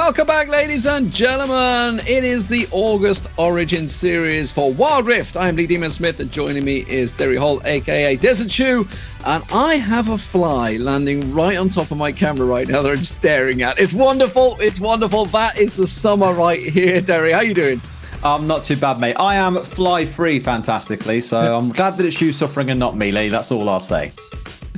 Welcome back, ladies and gentlemen. It is the August Origin series for Wild Rift. I am Lee Demon Smith, and joining me is Derry Holt, aka Desert Chew, and I have a fly landing right on top of my camera right now that I'm staring at. It's wonderful. It's wonderful. That is the summer right here, Derry. How you doing? Not too bad, mate. I am fly-free fantastically, so I'm glad that it's you suffering and not me, Lee. That's all I'll say.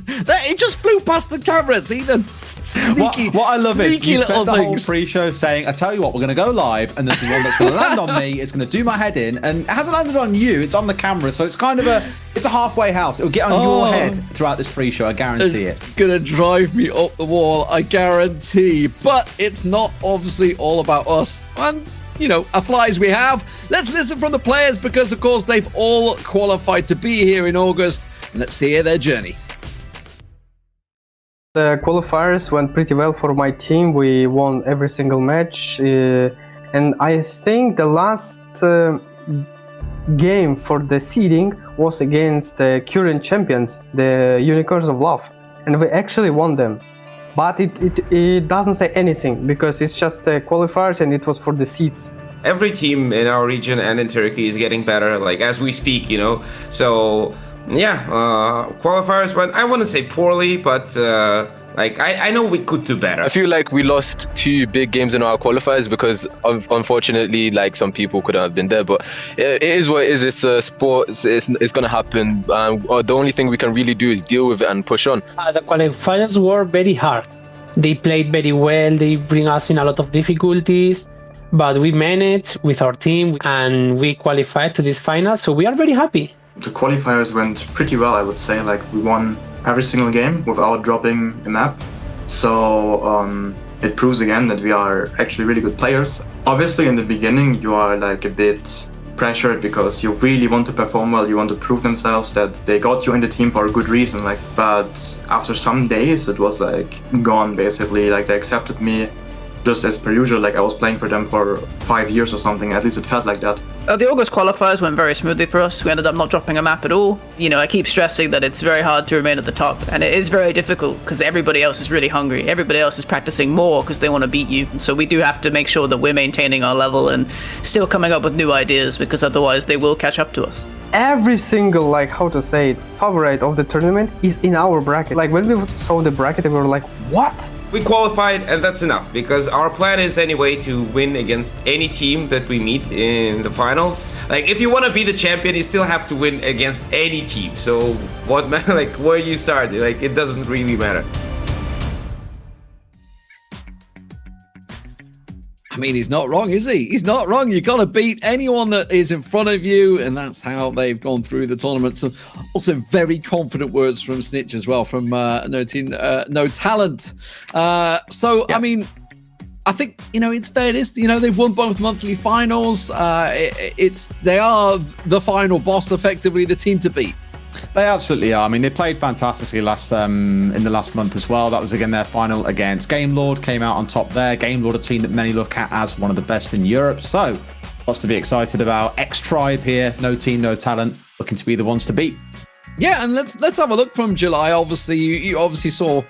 It just flew past the camera. See the sneaky, what I love is you spent the things. whole pre-show saying, I tell you what, we're going to go live, and there's one that's going to land on me. It's going to do my head in, and it hasn't landed on you. It's on the camera, so it's kind of a halfway house. It'll get on your head throughout this pre-show. I guarantee it. It's going to drive me up the wall. I guarantee. But it's not obviously all about us. And you know, our flies we have. Let's listen from the players because, of course, they've all qualified to be here in August. Let's hear their journey. The qualifiers went pretty well for my team. We won every single match. And I think the last game for the seeding was against the current champions, the Unicorns of Love. And we actually won them. But it doesn't say anything because it's just qualifiers and it was for the seeds. Every team in our region and in Turkey is getting better, like as we speak, you know. So yeah, qualifiers went, I wouldn't say poorly, but I know we could do better. I feel like we lost 2 big games in our qualifiers because unfortunately, like, some people couldn't have been there, but it is what it is. It's a sport. It's going to happen. The only thing we can really do is deal with it and push on. The qualifiers were very hard. They played very well. They bring us in a lot of difficulties, but we managed with our team and we qualified to this final. So we are very happy. The qualifiers went pretty well, I would say. Like, we won every single game without dropping a map. So it proves again that we are actually really good players. Obviously, in the beginning, you are like a bit pressured because you really want to perform well. You want to prove themselves that they got you in the team for a good reason. Like, but after some days, it was like gone basically. Like, they accepted me just as per usual. Like, I was playing for them for 5 years or something. At least it felt like that. The August qualifiers went very smoothly for us. We ended up not dropping a map at all. You know, I keep stressing that it's very hard to remain at the top, and it is very difficult because everybody else is really hungry. Everybody else is practicing more because they want to beat you. And so we do have to make sure that we're maintaining our level and still coming up with new ideas because otherwise they will catch up to us. Every single, favorite of the tournament is in our bracket. Like, when we saw the bracket, we were like, what? We qualified, and that's enough because our plan is anyway to win against any team that we meet in the finals. Like, if you want to be the champion, you still have to win against any team. So what matter, like, where you start, like, it doesn't really matter. I mean, he's not wrong, is he? He's not wrong. You got to beat anyone that is in front of you, and that's how they've gone through the tournament. So, also very confident words from Snitch as well, from No Talent. Yeah. I mean, I think, you know, it's fairness. You know, they've won both monthly finals. They are the final boss, effectively, the team to beat. They absolutely are. I mean, they played fantastically in the last month as well. That was again their final against Game Lord. Came out on top there. Game Lord, a team that many look at as one of the best in Europe. So, lots to be excited about. X-Tribe here, no team, no talent, looking to be the ones to beat. Yeah, and let's have a look from July. Obviously, you obviously saw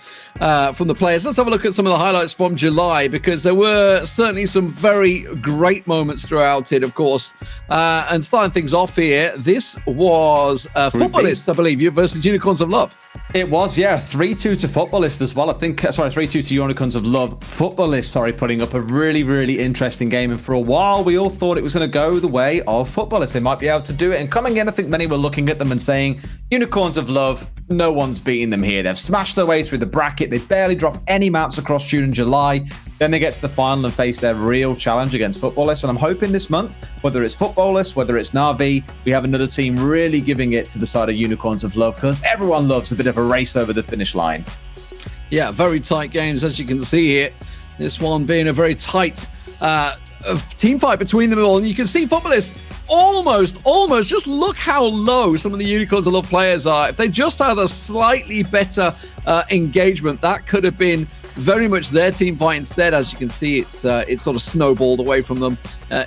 from the players. Let's have a look at some of the highlights from July because there were certainly some very great moments throughout it, of course. And starting things off here, this was Footballists, I believe, versus Unicorns of Love. It was, yeah, 3-2 to Footballists as well. 3-2 to Unicorns of Love. Footballists, putting up a really, really interesting game. And for a while, we all thought it was going to go the way of Footballists. They might be able to do it. And coming in, I think many were looking at them and saying, Unicorns of Love, no one's beating them here. They've smashed their way through the bracket. They barely dropped any maps across June and July. Then they get to the final and face their real challenge against Footballists. And I'm hoping this month, whether it's Footballists, whether it's Na'Vi, we have another team really giving it to the side of Unicorns of Love because everyone loves a bit of a race over the finish line. Yeah, very tight games, as you can see here. This one being a very tight team fight between them all. And you can see Footballists almost, just look how low some of the Unicorns of Love players are. If they just had a slightly better engagement, that could have been very much their team fight instead. As you can see, it sort of snowballed away from them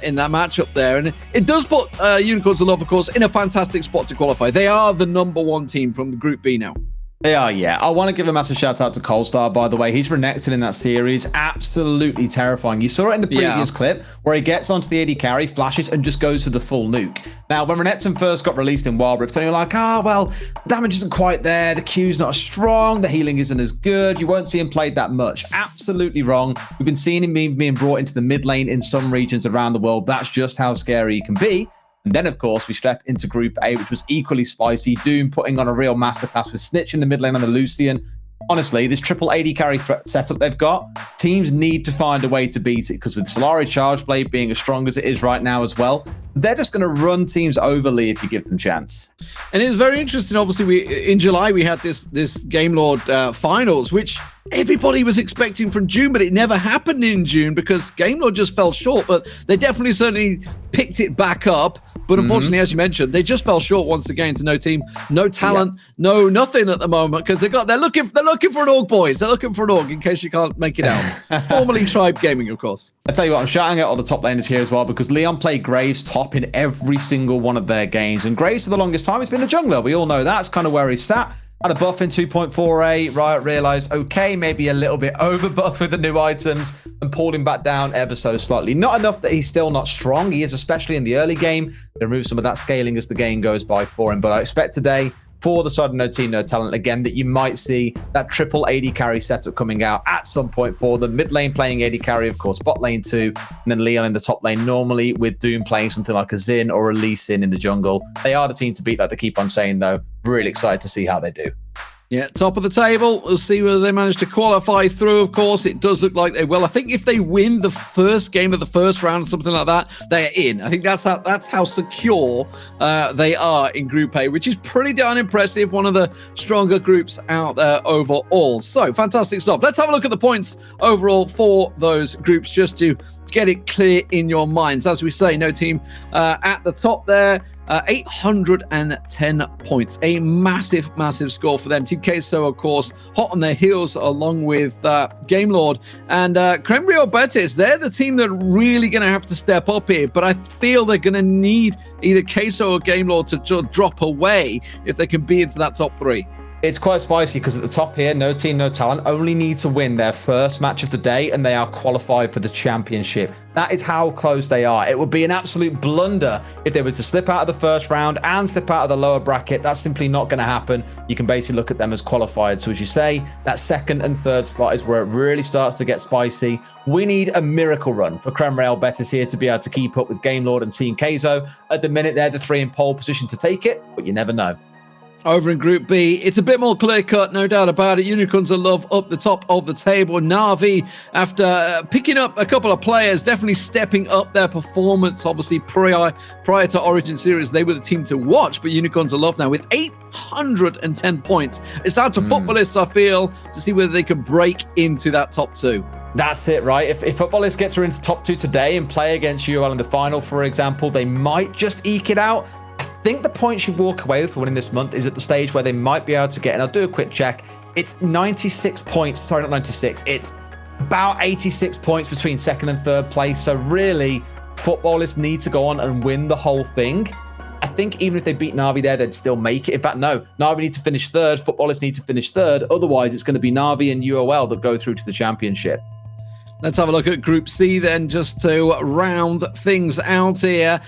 in that matchup there. And it does put Unicorns of Love, of course, in a fantastic spot to qualify. They are the #1 team from the Group B now. They are, yeah. I want to give a massive shout out to Colstar, by the way. He's Renekton in that series. Absolutely terrifying. You saw it in the previous clip where he gets onto the AD carry, flashes, and just goes to the full nuke. Now, when Renekton first got released in Wild Rift, they were like, well, damage isn't quite there. The Q's not as strong. The healing isn't as good. You won't see him played that much. Absolutely wrong. We've been seeing him being brought into the mid lane in some regions around the world. That's just how scary he can be. And then, of course, we step into Group A, which was equally spicy. Doom putting on a real masterclass with Snitch in the mid lane on the Lucian. Honestly, this triple AD carry setup they've got, teams need to find a way to beat it, because with Solari Charge Blade being as strong as it is right now as well, they're just going to run teams overly if you give them chance. And it's very interesting. Obviously, in July, we had this Game Lord finals, which everybody was expecting from June, but it never happened in June because Game Lord just fell short. But they definitely certainly picked it back up. But unfortunately, as you mentioned, they just fell short once again to no team, no talent, no nothing at the moment, because they're looking for an org, boys. They're looking for an org in case you can't make it out. Formerly Tribe Gaming, of course. I tell you what, I'm shouting out all the top laners here as well, because Leon played Graves top in every single one of their games, and Graves for the longest time has been the jungler. We all know that's kind of where he's sat. Had a buff in 2.48. Riot realized, okay, maybe a little bit over buff with the new items and pulled him back down ever so slightly. Not enough that he's still not strong. He is, especially in the early game. They remove some of that scaling as the game goes by for him. But I expect today, for the side of no team, no talent, again, that you might see that triple AD carry setup coming out at some point for the mid lane playing AD carry, of course, bot lane too, and then Leon in the top lane, normally with Doom playing something like a Xin or a Lee Sin in the jungle. They are the team to beat, like they keep on saying, though. Really excited to see how they do. Yeah, top of the table. We'll see whether they manage to qualify through. Of course, it does look like they will. I think if they win the first game of the first round or something like that, they're in. I think that's how secure they are in Group A, which is pretty darn impressive. One of the stronger groups out there overall. So, fantastic stuff. Let's have a look at the points overall for those groups, just to get it clear in your minds. As we say, no team at the top there. 810 points. A massive, massive score for them. Team Queso, of course, hot on their heels, along with Game Lord and Crembrio Betis. They're the team that are really going to have to step up here, but I feel they're going to need either Queso or Game Lord to drop away if they can be into that top three. It's quite spicy because at the top here, no team, no talent, only need to win their first match of the day and they are qualified for the championship. That is how close they are. It would be an absolute blunder if they were to slip out of the first round and slip out of the lower bracket. That's simply not going to happen. You can basically look at them as qualified. So as you say, that second and third spot is where it really starts to get spicy. We need a miracle run for Creme Real Betis here to be able to keep up with Game Lord and Team Queso. At the minute, they're the three in pole position to take it, but you never know. Over in Group B, it's a bit more clear-cut, no doubt about it. Unicorns of Love up the top of the table. Na'Vi, after picking up a couple of players, definitely stepping up their performance. Obviously, prior to Origin Series, they were the team to watch, but Unicorns of Love now with 810 points. It's down to footballists, I feel, to see whether they can break into that top two. That's it, right? If footballists get through into top two today and play against UOL in the final, for example, they might just eke it out. I think the point you walk away with for winning this month is at the stage where they might be able to get, and I'll do a quick check, it's 96 points, sorry, not 96, it's about 86 points between second and third place. So really, footballists need to go on and win the whole thing. I think even if they beat Na'Vi there, they'd still make it. In fact, no, Na'Vi need to finish third, footballists need to finish third. Otherwise, it's going to be Na'Vi and UOL that go through to the championship. Let's have a look at Group C then, just to round things out here.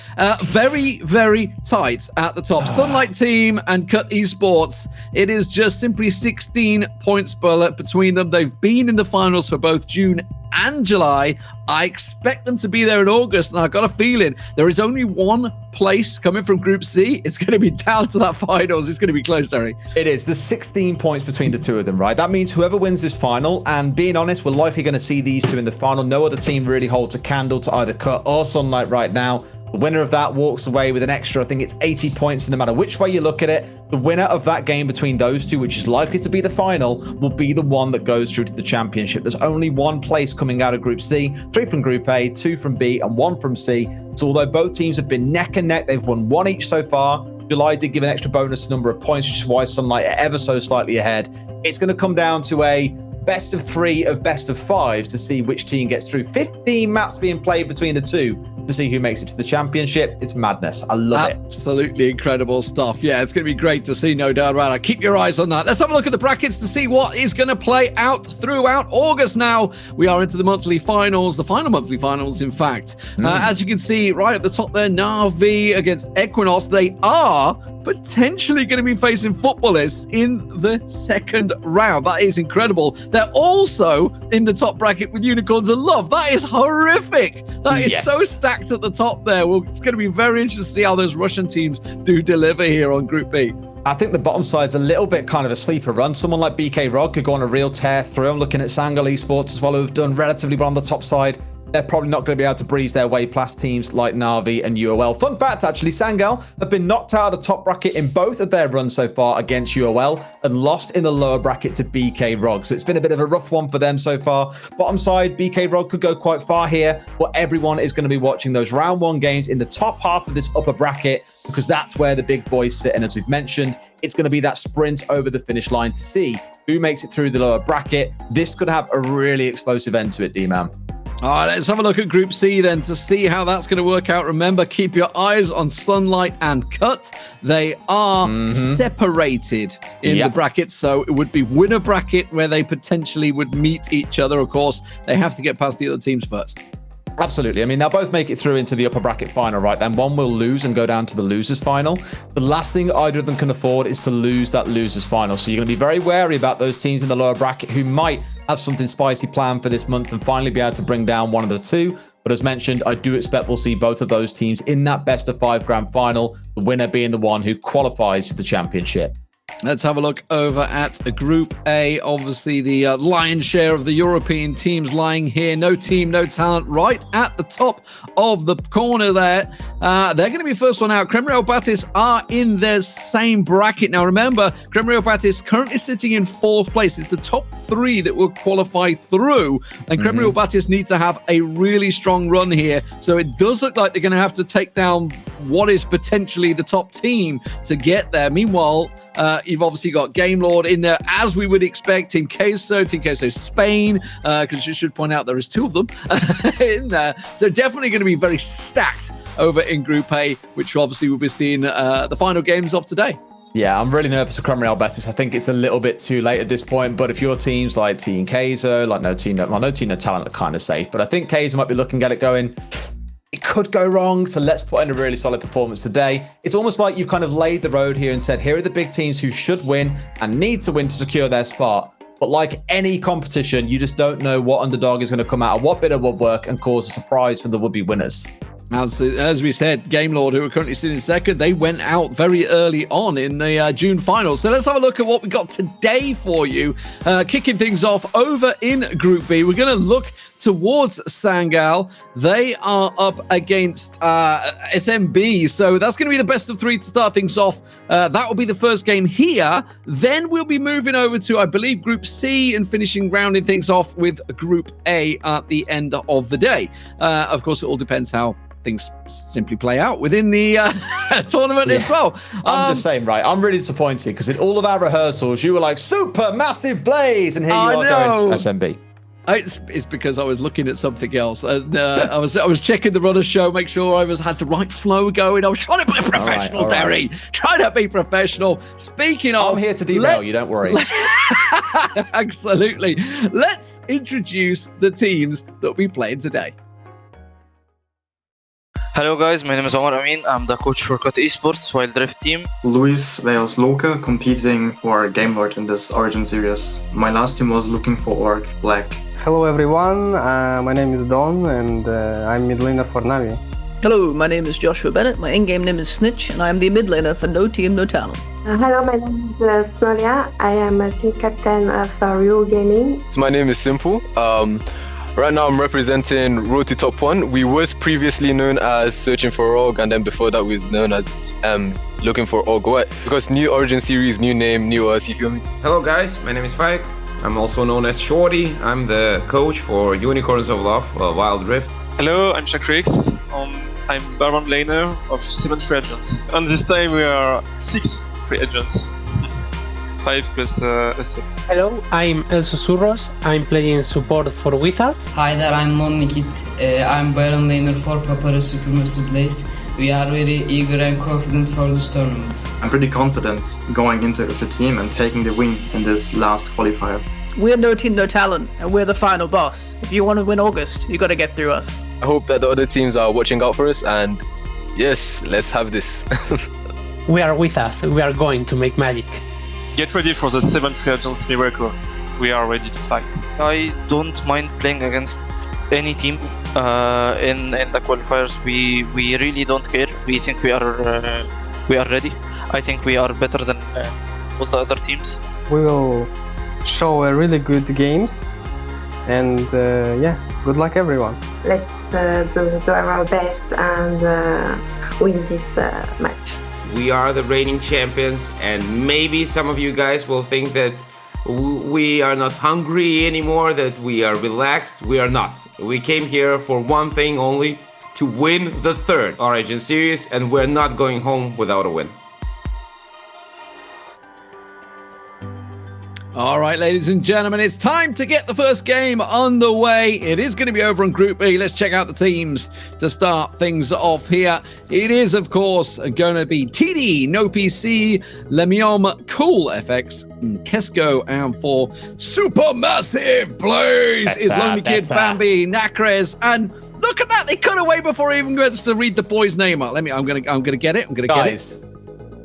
Very, very tight at the top. Sunlight Team and Cut Esports. It is just simply 16 points between them. They've been in the finals for both June and July. I expect them to be there in August, and I've got a feeling there is only one place coming from Group C. It's going to be down to that finals. It's going to be close, Terry. It is. There's 16 points between the two of them, right? That means whoever wins this final, and being honest, we're likely going to see these two in the final. No other team really holds a candle to either Cut or Sunlight right now. The winner of that walks away with an extra, I think it's 80 points, and no matter which way you look at it, the winner of that game between those two, which is likely to be the final, will be the one that goes through to the championship. There's only one place coming out of Group C, 3 from Group A, 2 from B, and 1 from C. So although both teams have been neck and neck, they've won 1 each so far. July did give an extra bonus number of points, which is why Sunlight are ever so slightly ahead. It's going to come down to a best of 3 of best of 5s to see which team gets through. 15 maps being played between the two to see who makes it to the championship. It's madness. I love it. Absolutely incredible stuff. Yeah, it's going to be great to see, no doubt about it. Keep your eyes on that. Let's have a look at the brackets to see what is going to play out throughout August now. We are into the monthly finals, the final monthly finals, in fact. As you can see right at the top there, Na'Vi against Equinox. They are potentially going to be facing Footballists in the second round. That is incredible. They're also in the top bracket with Unicorns of Love. That is horrific. That is so stacked at the top there. Well, it's going to be very interesting to see how those Russian teams do deliver here on Group B. I think the bottom side's a little bit kind of a sleeper run. Someone like BK Rog could go on a real tear through. I'm looking at Sangal Esports as well, who've done relatively well on the top side. They're probably not going to be able to breeze their way past teams like Na'Vi and UOL. Fun fact, actually, Sangal have been knocked out of the top bracket in both of their runs so far against UOL and lost in the lower bracket to BK Rog. So it's been a bit of a rough one for them so far. Bottom side, BK Rog could go quite far here, but everyone is going to be watching those round 1 games in the top half of this upper bracket because that's where the big boys sit. And as we've mentioned, it's going to be that sprint over the finish line to see who makes it through the lower bracket. This could have a really explosive end to it, D-Man. All right, let's have a look at Group C then to see how that's going to work out. Remember, keep your eyes on Sunlight and Cut. They are separated in the brackets, so it would be winner bracket where they potentially would meet each other. Of course, they have to get past the other teams first. Absolutely. I mean, they'll both make it through into the upper bracket final, right? Then one will lose and go down to the losers final. The last thing either of them can afford is to lose that losers final. So you're going to be very wary about those teams in the lower bracket who might have something spicy planned for this month and finally be able to bring down one of the two. But as mentioned, I do expect we'll see both of those teams in that best of 5 grand final, the winner being the one who qualifies to the championship. Let's have a look over at Group A. Obviously, the lion's share of the European teams lying here. No team, no talent. Right at the top of the corner there. They're going to be first one out. Kremreal Batis are in their same bracket. Now, remember, Kremreal Batis currently sitting in 4th place. It's the top 3 that will qualify through. And Kremreal Batis need to have a really strong run here. So it does look like they're going to have to take down what is potentially the top team to get there. Meanwhile, you've obviously got Game Lord in there, as we would expect. Team Queso Spain, because you should point out there is 2 of them in there. So definitely going to be very stacked over in Group A, which obviously we'll be seeing the final games of today. Yeah, I'm really nervous for Kremreal Betis. I think it's a little bit too late at this point, but if your teams like Team Queso, like No Team No Talent are kind of safe, but I think Queso might be looking at it going, it could go wrong, so let's put in a really solid performance today. It's almost like you've kind of laid the road here and said, here are the big teams who should win and need to win to secure their spot. But like any competition, you just don't know what underdog is going to come out of what bit of woodwork and cause a surprise for the would-be winners. As we said, Game Lord, who are currently sitting in second, they went out very early on in the June finals. So let's have a look at what we got today for you. Kicking things off over in Group B, we're going to look towards Sangal. They are up against SMB, so that's going to be the best of 3 to start things off. That will be the first game here. Then we'll be moving over to, I believe, Group C and rounding things off with Group A at the end of the day. Of course, it all depends how things simply play out within the tournament as well. I'm just saying, right, I'm really disappointed because in all of our rehearsals, you were like, super massive blaze, and here you are going SMB. It's because I was looking at something else. And, I was checking the runner show, make sure I had the right flow going. I was trying to be professional, Derry. Trying to be professional. Speaking of, I'm here to derail you, don't worry. Absolutely. Let's introduce the teams that will be playing today. Hello guys, my name is Omar Amin. I'm the coach for Cut Esports Wild Rift team. Luis Leos Loca competing for Game Lord in this Origin series. My last team was looking for Orc Black. Hello everyone, my name is Don and I'm mid laner for Na'Vi. Hello, my name is Joshua Bennett. My in-game name is Snitch, and I am the mid laner for No Team No Talent. Hello, my name is Snolia. I am a team captain of Rio Gaming. So my name is Simple. Right now I'm representing Roti Top 1. We was previously known as Searching for Org, and then before that we was known as Looking for Org What? Because new Origin series, new name, new us, you feel me? Hello guys, my name is Fike. I'm also known as Shorty. I'm the coach for Unicorns of Love, Wild Rift. Hello, I'm Shakrix. I'm Baron laner of 7 free agents. And this time we are 6 free agents. 5 plus SM. Hello, I'm El Susurros. I'm playing support for Wizards. Hi there, I'm Mon Nikit. I'm Baron Laner for Papara Supermassive Blaze. We are very eager and confident for this tournament. I'm pretty confident going into the team and taking the win in this last qualifier. We're no team, no talent, and we're the final boss. If you want to win August, you got to get through us. I hope that the other teams are watching out for us, and yes, let's have this. We are with us. We are going to make magic. Get ready for the 7th Free Agents Miracle. We are ready to fight. I don't mind playing against any team in the qualifiers. We really don't care. We think we are ready. I think we are better than all the other teams. We will show a really good games, and yeah, good luck everyone. Let's do our best and win this match. We are the reigning champions, and maybe some of you guys will think that we are not hungry anymore, that we are relaxed. We are not. We came here for one thing only, to win the 3rd Origin Series, and we're not going home without a win. All right, ladies and gentlemen, it's time to get the first game underway. It is going to be over in Group B. Let's check out the teams to start things off here. It is, of course, going to be TD, No PC, Lemiom, Cool FX, and Kesko, and for Supermassive Blaze is Lonely Kid, Bambi, Nacres, and look at that! They cut away before I even got to read the boy's name out. I'm gonna get it. I'm gonna get it.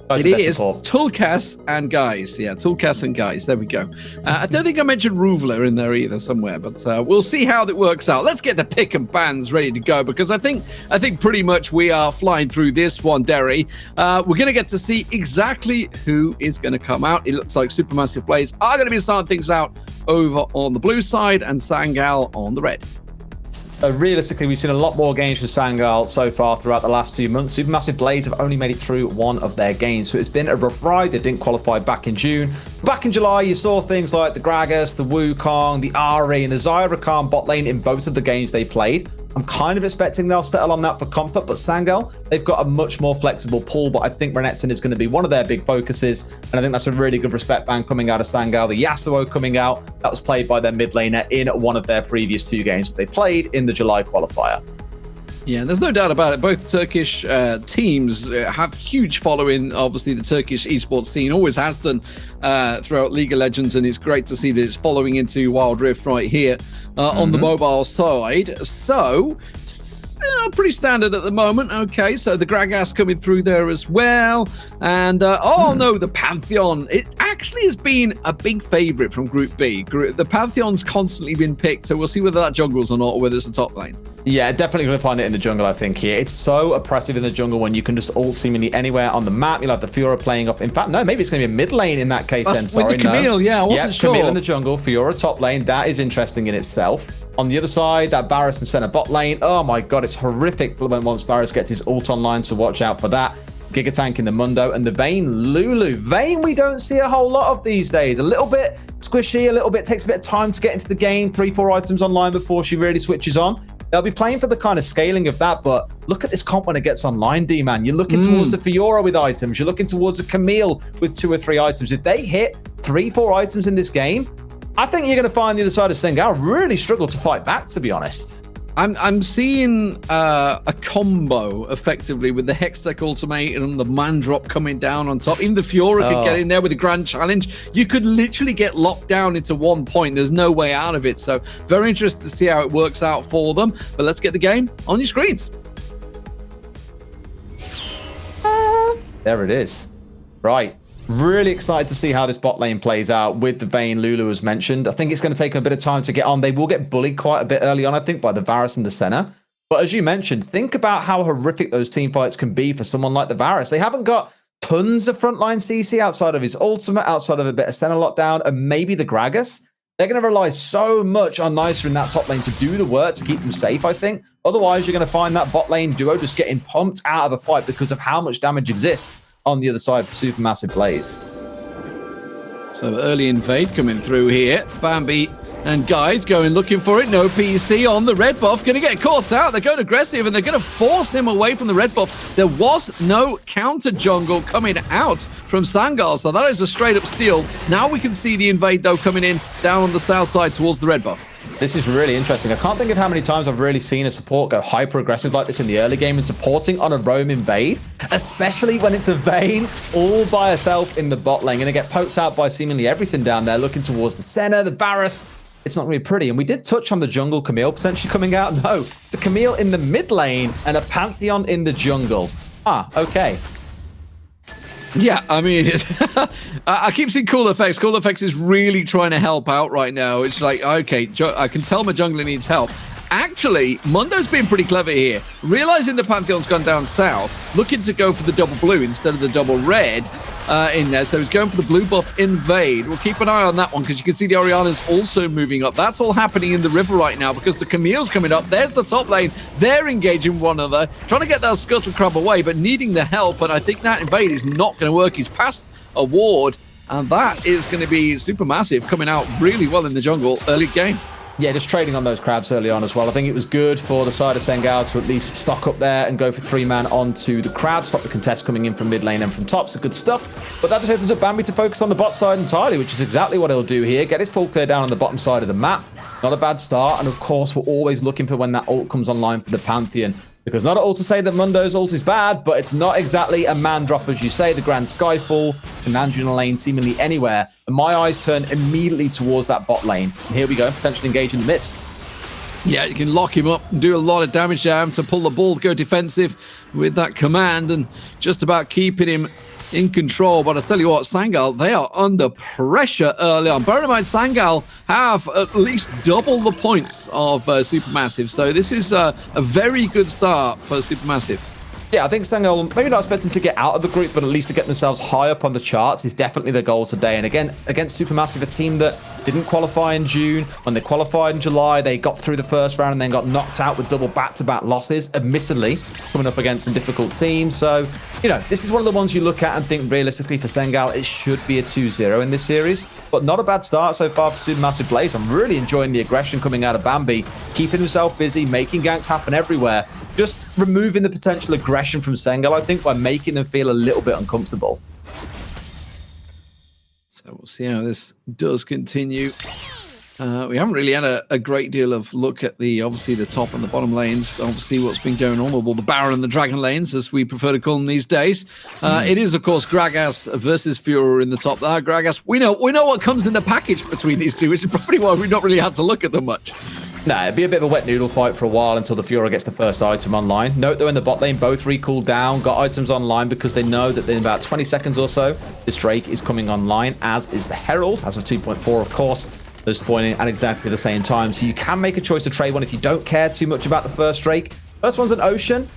It is Tulkas and Guys. Yeah, Tulkas and Guys. There we go. I don't think I mentioned Ruvler in there either somewhere, but we'll see how that works out. Let's get the pick and bans ready to go, because I think pretty much we are flying through this one, Derry. We're going to get to see exactly who is going to come out. It looks like Supermassive Blaze are going to be starting things out over on the blue side and Sangal on the red. So realistically, we've seen a lot more games from Sangal so far throughout the last 2 months. Supermassive Blaze have only made it through one of their games, so it's been a rough ride. They didn't qualify back in June. Back in July, you saw things like the Gragas, the Wukong, the Ari, and the Zyra Khan bot lane in both of the games they played. I'm kind of expecting they'll settle on that for comfort, but Sangal, they've got a much more flexible pool, but I think Renekton is going to be one of their big focuses, and I think that's a really good respect ban coming out of Sangal. The Yasuo coming out, that was played by their mid laner in one of their previous 2 games that they played in the July qualifier. Yeah, there's no doubt about it. Both Turkish teams have huge following. Obviously, the Turkish esports scene always has done throughout League of Legends, and it's great to see that it's following into Wild Rift right here on the mobile side. So, pretty standard at the moment. Okay, so the Gragas coming through there as well. And, oh no, the Pantheon. It actually has been a big favorite from Group B. The Pantheon's constantly been picked, so we'll see whether that jungles or not, or whether it's the top lane. Yeah, definitely going to find it in the jungle, I think, here. It's so oppressive in the jungle when you can just ult seemingly anywhere on the map. You'll have the Fiora playing off. In fact, no, maybe it's going to be a mid lane in that case. Then, sorry, with the Camille, yeah, I wasn't sure. Camille in the jungle, Fiora top lane. That is interesting in itself. On the other side, that Varus and center bot lane. Oh my god, it's horrific when once Varus gets his ult online, so watch out for that. Gigatank in the Mundo, and the Vayne Lulu. Vayne we don't see a whole lot of these days. A little bit squishy, a little bit, takes a bit of time to get into the game. 3-4 items online before she really switches on. They'll be playing for the kind of scaling of that, but look at this comp when it gets online, D-Man. You're looking towards the Fiora with items. You're looking towards a Camille with 2 or 3 items. If they hit 3-4 items in this game, I think you're going to find the other side of Sangal really struggle to fight back, to be honest. I'm seeing a combo effectively with the Hextech Ultimate and the Man Drop coming down on top. Even the Fiora could get in there with the Grand Challenge. You could literally get locked down into one point. There's no way out of it. So very interested to see how it works out for them. But let's get the game on your screens. There it is. Right. Really excited to see how this bot lane plays out with the Vayne Lulu as mentioned. I think it's going to take a bit of time to get on. They will get bullied quite a bit early on, I think, by the Varus and the Senna. But as you mentioned, think about how horrific those team fights can be for someone like the Varus. They haven't got tons of frontline CC outside of his ultimate, outside of a bit of Senna lockdown, and maybe the Gragas. They're going to rely so much on Nysa in that top lane to do the work to keep them safe, I think. Otherwise, you're going to find that bot lane duo just getting pumped out of a fight because of how much damage exists on the other side for Supermassive Blaze. So early invade coming through here. Bambi And guys going looking for it. No PC on the red buff. Going to get caught out. They're going aggressive and they're going to force him away from the red buff. There was no counter jungle coming out from Sangal, so that is a straight up steal. Now we can see the invade though coming in down on the south side towards the red buff. This is really interesting. I can't think of how many times I've really seen a support go hyper-aggressive like this in the early game and supporting on a roam invade, especially when it's a Vayne all by herself in the bot lane. Going to get poked out by seemingly everything down there, looking towards the Senna, the Varus. It's not really pretty. And we did touch on the jungle Camille potentially coming out. No, it's a Camille in the mid lane and a Pantheon in the jungle. Ah, okay. Yeah, I mean, I keep seeing Cool Effects. Cool Effects is really trying to help out right now. It's like, okay, I can tell my jungler needs help. Actually, Mundo's been pretty clever here. Realizing the Pantheon's gone down south, looking to go for the double blue instead of the double red in there. So he's going for the blue buff invade. We'll keep an eye on that one because you can see the Orianna's also moving up. That's all happening in the river right now because the Camille's coming up. There's the top lane. They're engaging one another, trying to get that Scuttle Crab away, but needing the help. And I think that invade is not going to work. He's passed a ward, and that is going to be Supermassive coming out really well in the jungle early game. Yeah, just trading on those crabs early on as well. I think it was good for the side of Sengal to at least stock up there and go for 3-man onto the crabs, stop the contest coming in from mid lane and from top. So good stuff. But that just opens up Bambi to focus on the bot side entirely, which is exactly what he'll do here. Get his full clear down on the bottom side of the map. Not a bad start. And of course, we're always looking for when that ult comes online for the Pantheon. Because not at all to say that Mundo's ult is bad, but it's not exactly a man drop, as you say. The Grand Skyfall can land you in a lane seemingly anywhere. And my eyes turn immediately towards that bot lane. And here we go, potentially engage in the mid. Yeah, you can lock him up and do a lot of damage to him to pull the ball, go defensive with that command and just about keeping him in control. But I tell you what, Sangal, they are under pressure early on. Bear in mind, Sangal have at least double the points of Supermassive. So this is a very good start for Supermassive. Yeah, I think Sangal, maybe not expecting to get out of the group, but at least to get themselves high up on the charts is definitely the goal today. And again, against Supermassive, a team that didn't qualify in June. When they qualified in July, they got through the first round and then got knocked out with double back-to-back losses, admittedly, coming up against some difficult teams. So, you know, this is one of the ones you look at and think realistically for Sangal, it should be a 2-0 in this series. But not a bad start so far for Supermassive Blaze. I'm really enjoying the aggression coming out of Bambi, keeping himself busy, making ganks happen everywhere. Just removing the potential aggression from Sangal, I think, by making them feel a little bit uncomfortable. So we'll see how this does continue. We haven't really had a great deal of look at obviously the top and the bottom lanes. Obviously what's been going on with all the Baron and the Dragon lanes, as we prefer to call them these days. It is, of course, Gragas versus Furor in the top there. Gragas, we know what comes in the package between these two, which is probably why we've not really had to look at them much. Nah, it'd be a bit of a wet noodle fight for a while until the Fiora gets the first item online. Note, though, in the bot lane, both recooled down, got items online because they know that in about 20 seconds or so, this Drake is coming online, as is the Herald, as of 2.4, of course. Those spawning at exactly the same time. So you can make a choice to trade one if you don't care too much about the first Drake. First one's an Ocean.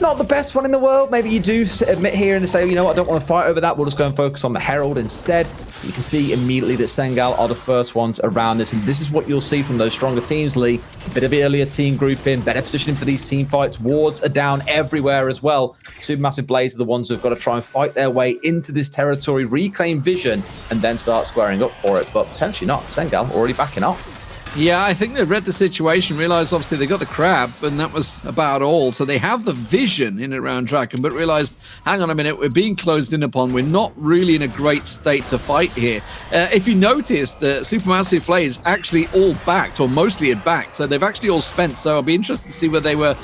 Not the best one in the world. Maybe you do admit here and say, you know what, I don't want to fight over that. We'll just go and focus on the Herald instead. You can see immediately that Sangal are the first ones around this. And this is what you'll see from those stronger teams, Lee. A bit of earlier team grouping, better positioning for these team fights. Wards are down everywhere as well. Supermassive Blaze are the ones who've got to try and fight their way into this territory, reclaim vision, and then start squaring up for it. But potentially not. Sangal already backing off. Yeah, I think they've read the situation, realized obviously they got the crab, and that was about all. So they have the vision in and around Draken, but realized, hang on a minute, we're being closed in upon. We're not really in a great state to fight here. If you noticed, Supermassive Blaze actually all backed, or mostly had backed, so they've actually all spent. So I'll be interested to see where they were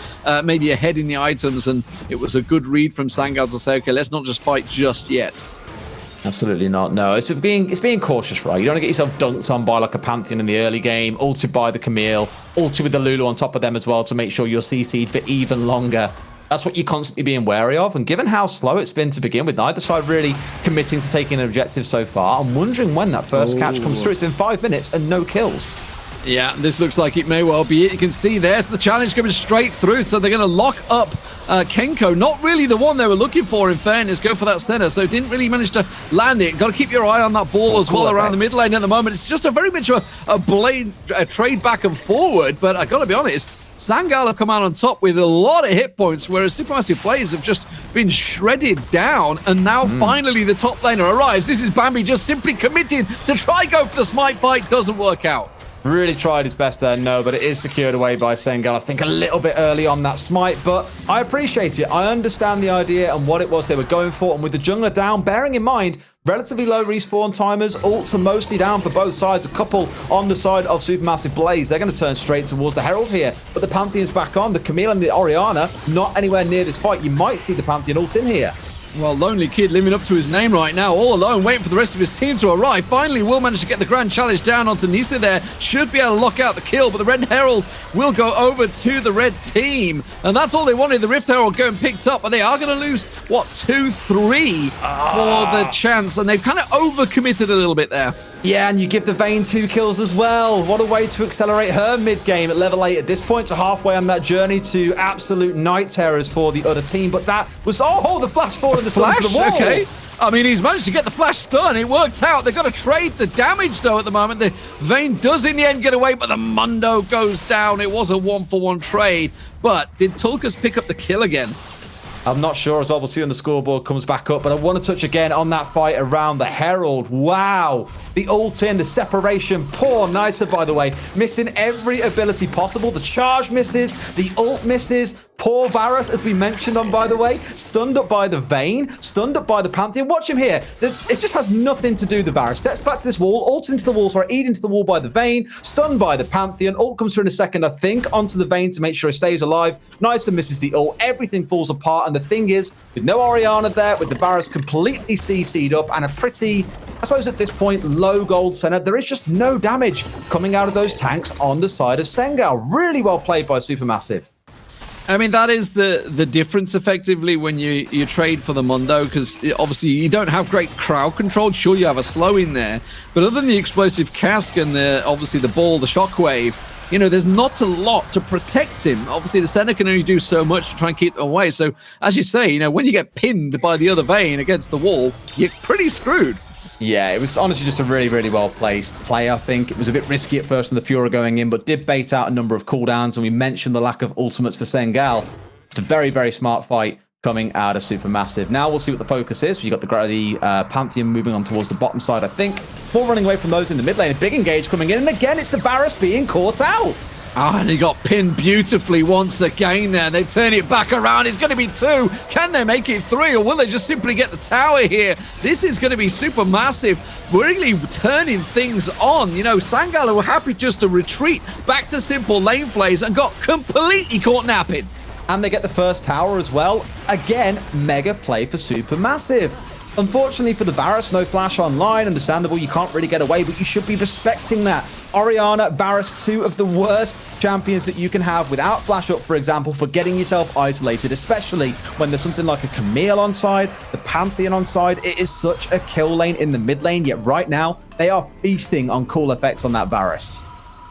maybe ahead in the items, and it was a good read from Sangal to say, okay, let's not just fight just yet. Absolutely not. No, it's being cautious, right? You don't want to get yourself dunked on by like a Pantheon in the early game, ulted by the Camille, ulted with the Lulu on top of them as well to make sure you're CC'd for even longer. That's what you're constantly being wary of. And given how slow it's been to begin with, neither side really committing to taking an objective so far. I'm wondering when that first catch comes through. It's been 5 minutes and no kills. Yeah, this looks like it may well be it. You can see there's the challenge coming straight through. So they're going to lock up Kenko. Not really the one they were looking for, in fairness. Go for that center. So didn't really manage to land it. Got to keep your eye on that ball as well around the mid lane at the moment. It's just a very much a trade back and forward. But I got to be honest, Sangal have come out on top with a lot of hit points, whereas Supermassive Blaze have just been shredded down, and now finally the top laner arrives. This is Bambi just simply committing to try go for the smite fight. Doesn't work out. Really tried his best there, no, but it is secured away by Sengal. I think a little bit early on that smite, but I appreciate it. I understand the idea and what it was they were going for. And with the jungler down, bearing in mind, relatively low respawn timers, ults are mostly down for both sides. A couple on the side of Supermassive Blaze. They're going to turn straight towards the Herald here, but the Pantheon's back on. The Camille and the Orianna not anywhere near this fight. You might see the Pantheon ult in here. Well, Lonely Kid living up to his name right now, all alone, waiting for the rest of his team to arrive. Finally, will manage to get the Grand Challenge down onto Nisa there. Should be able to lock out the kill, but the Red Herald will go over to the red team. And that's all they wanted, the Rift Herald going picked up. But they are going to lose, what, 2-3 for the chance. And they've kind of overcommitted a little bit there. Yeah, and you give the Vayne 2 kills as well. What a way to accelerate her mid-game at level 8 at this point. So halfway on that journey to absolute night terrors for the other team. But that was, oh, the flash forward and the stun to the wall. Okay. I mean, he's managed to get the flash stun. It worked out. They've got to trade the damage, though, at the moment. The Vayne does, in the end, get away, but the Mundo goes down. It was a 1-for-1 trade. But did Tulkas pick up the kill again? I'm not sure as well. We'll see when the scoreboard comes back up. But I want to touch again on that fight around the Herald. Wow. The ult in, the separation. Poor Nisa, by the way. Missing every ability possible. The charge misses. The ult misses. Poor Varus, as we mentioned on, by the way. Stunned up by the Vayne. Stunned up by the Pantheon. Watch him here. It just has nothing to do with the Varus. Steps back to this wall. Ult into the wall. Sorry, Eat into the wall by the Vayne. Stunned by the Pantheon. Ult comes through in a second, I think, onto the Vayne to make sure he stays alive. Nisa misses the ult. Everything falls apart. And the thing is, with no Orianna there, with the Varus completely CC'd up and a pretty, I suppose at this point, low gold center, there is just no damage coming out of those tanks on the side of Sengal. Really well played by Supermassive. I mean, that is the difference, effectively, when you trade for the Mundo, because obviously you don't have great crowd control. Sure, you have a slow in there, but other than the explosive cask and obviously the ball, the shockwave, you know, there's not a lot to protect him. Obviously, the center can only do so much to try and keep them away. So, as you say, you know, when you get pinned by the other Vayne against the wall, you're pretty screwed. Yeah, it was honestly just a really, really well-placed play, I think. It was a bit risky at first with the Fiora going in, but did bait out a number of cooldowns, and we mentioned the lack of ultimates for Sengal. It's a very, very smart fight coming out of Supermassive. Now we'll see what the focus is. You've got the Pantheon moving on towards the bottom side, I think. More running away from those in the mid lane. A big engage coming in, and again, it's the Varus being caught out. And he got pinned beautifully once again there. They turn it back around. It's going to be 2. Can they make it 3, or will they just simply get the tower here? This is going to be Supermassive, really turning things on. You know, Sangala were happy just to retreat back to simple lane plays and got completely caught napping. And they get the first tower as well. Again, mega play for Supermassive. Unfortunately for the Varus, no flash online. Understandable, you can't really get away, but you should be respecting that. Orianna, Varus, 2 of the worst champions that you can have without flash up, for example, for getting yourself isolated, especially when there's something like a Camille on side, the Pantheon on side. It is such a kill lane in the mid lane, yet right now, they are feasting on cool effects on that Varus.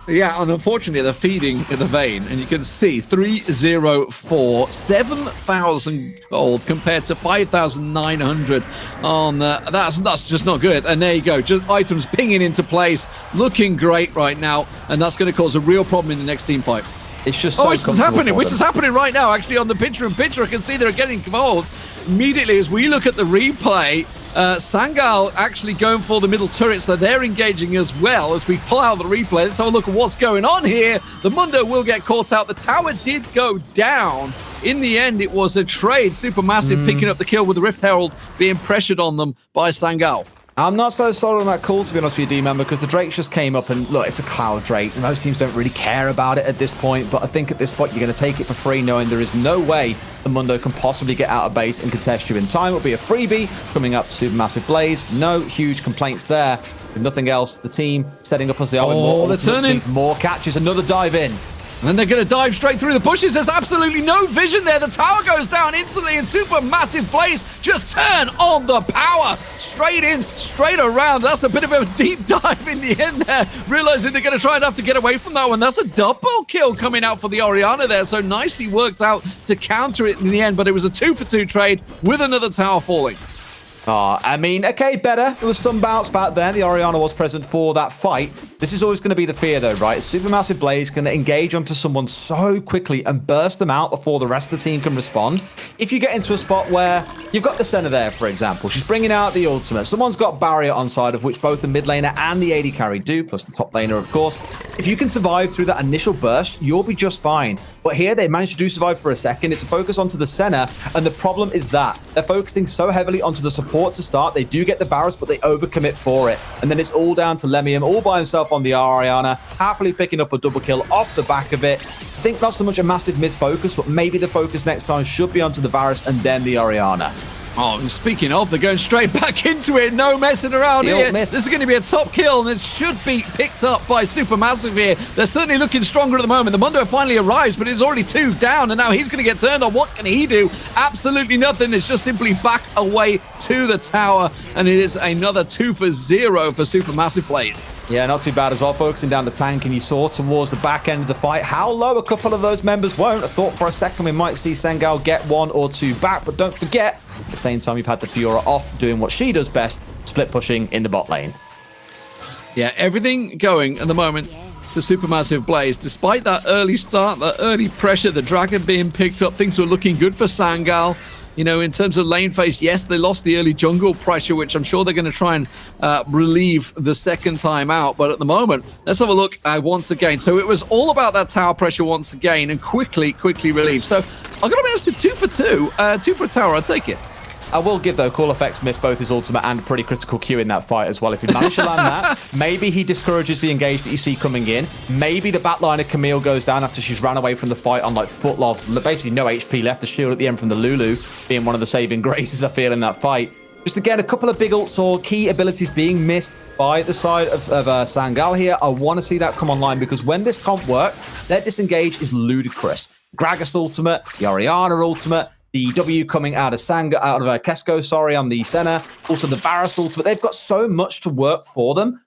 Yeah, and unfortunately, they're feeding the Vayne, and you can see 304, 7,000 gold compared to 5,900 on that's just not good. And there you go, just items pinging into place, looking great right now, and that's going to cause a real problem in the next team fight. It's just so which is happening right now, actually, on the picture-in-picture. I can see they're getting involved immediately as we look at the replay. Sangal actually going for the middle turret, so they're engaging as well as we pull out the replay. Let's have a look at what's going on here. The Mundo will get caught out. The tower did go down. In the end, it was a trade. Supermassive picking up the kill with the Rift Herald being pressured on them by Sangal. I'm not so sold on that call, to be honest with you, D-Man, because the Drake just came up and, look, it's a Cloud Drake. Most teams don't really care about it at this point, but I think at this point you're going to take it for free, knowing there is no way the Mundo can possibly get out of base and contest you in time. It'll be a freebie coming up to Supermassive Blaze. No huge complaints there. With nothing else, the team setting up as they are with more ultimates, more catches, another dive in. And then they're going to dive straight through the bushes. There's absolutely no vision there. The tower goes down instantly, and Supermassive Blaze just turn on the power. Straight in, straight around. That's a bit of a deep dive in the end there. Realizing they're going to try and have to get away from that one. That's a double kill coming out for the Orianna there. So nicely worked out to counter it in the end. But it was a 2-for-2 trade with another tower falling. I mean, okay, better. There was some bounce back there. The Orianna was present for that fight. This is always going to be the fear, though, right? Supermassive Blaze can engage onto someone so quickly and burst them out before the rest of the team can respond. If you get into a spot where you've got the center there, for example, she's bringing out the ultimate. Someone's got barrier on side, of which both the mid laner and the AD carry do, plus the top laner, of course. If you can survive through that initial burst, you'll be just fine. But here, they managed to survive for a second. It's a focus onto the center, and the problem is that they're focusing so heavily onto the support to start. They do get the barrels, but they overcommit for it. And then it's all down to Lemium, all by himself on the Ariana, happily picking up a double kill off the back of it. I think not so much a massive misfocus, but maybe the focus next time should be onto the Varus and then the Ariana. Oh, and speaking of, they're going straight back into it. No messing around here. This is going to be a top kill, and this should be picked up by Supermassive here. They're certainly looking stronger at the moment. The Mundo finally arrives, but it's already 2 down, and now he's going to get turned on. What can he do? Absolutely nothing. It's just simply back away to the tower, and it is another 2 for 0 for Supermassive Blaze. Yeah, not too bad as well. Focusing down the tank, and you saw towards the back end of the fight how low a couple of those members won't. I thought for a second we might see Sengal get 1 or 2 back, but don't forget, at the same time, you've had the Fiora off, doing what she does best, split pushing in the bot lane. Yeah, everything going at the moment to Supermassive Blaze. Despite that early start, that early pressure, the Dragon being picked up, things were looking good for Sangal. You know, in terms of lane phase, yes, they lost the early jungle pressure, which I'm sure they're going to try and relieve the second time out. But at the moment, let's have a look once again. So it was all about that tower pressure once again and quickly relieved. So I've got to be honest with 2 for 2. 2 for a tower, I'll take it. I will give, though, Cool Effects missed both his ultimate and a pretty critical Q in that fight as well. If he managed to land that, maybe he discourages the engage that you see coming in. Maybe the batliner Camille goes down after she's ran away from the fight on, like, foot log. Basically, no HP left. The shield at the end from the Lulu being one of the saving graces, I feel, in that fight. Just, again, a couple of big ults or key abilities being missed by the side of Sangal here. I want to see that come online because when this comp works, their disengage is ludicrous. Gragas ultimate, the Orianna ultimate, the W coming out of Kesko, sorry, on the center. Also the Varus ultimate. They've got so much to work for them,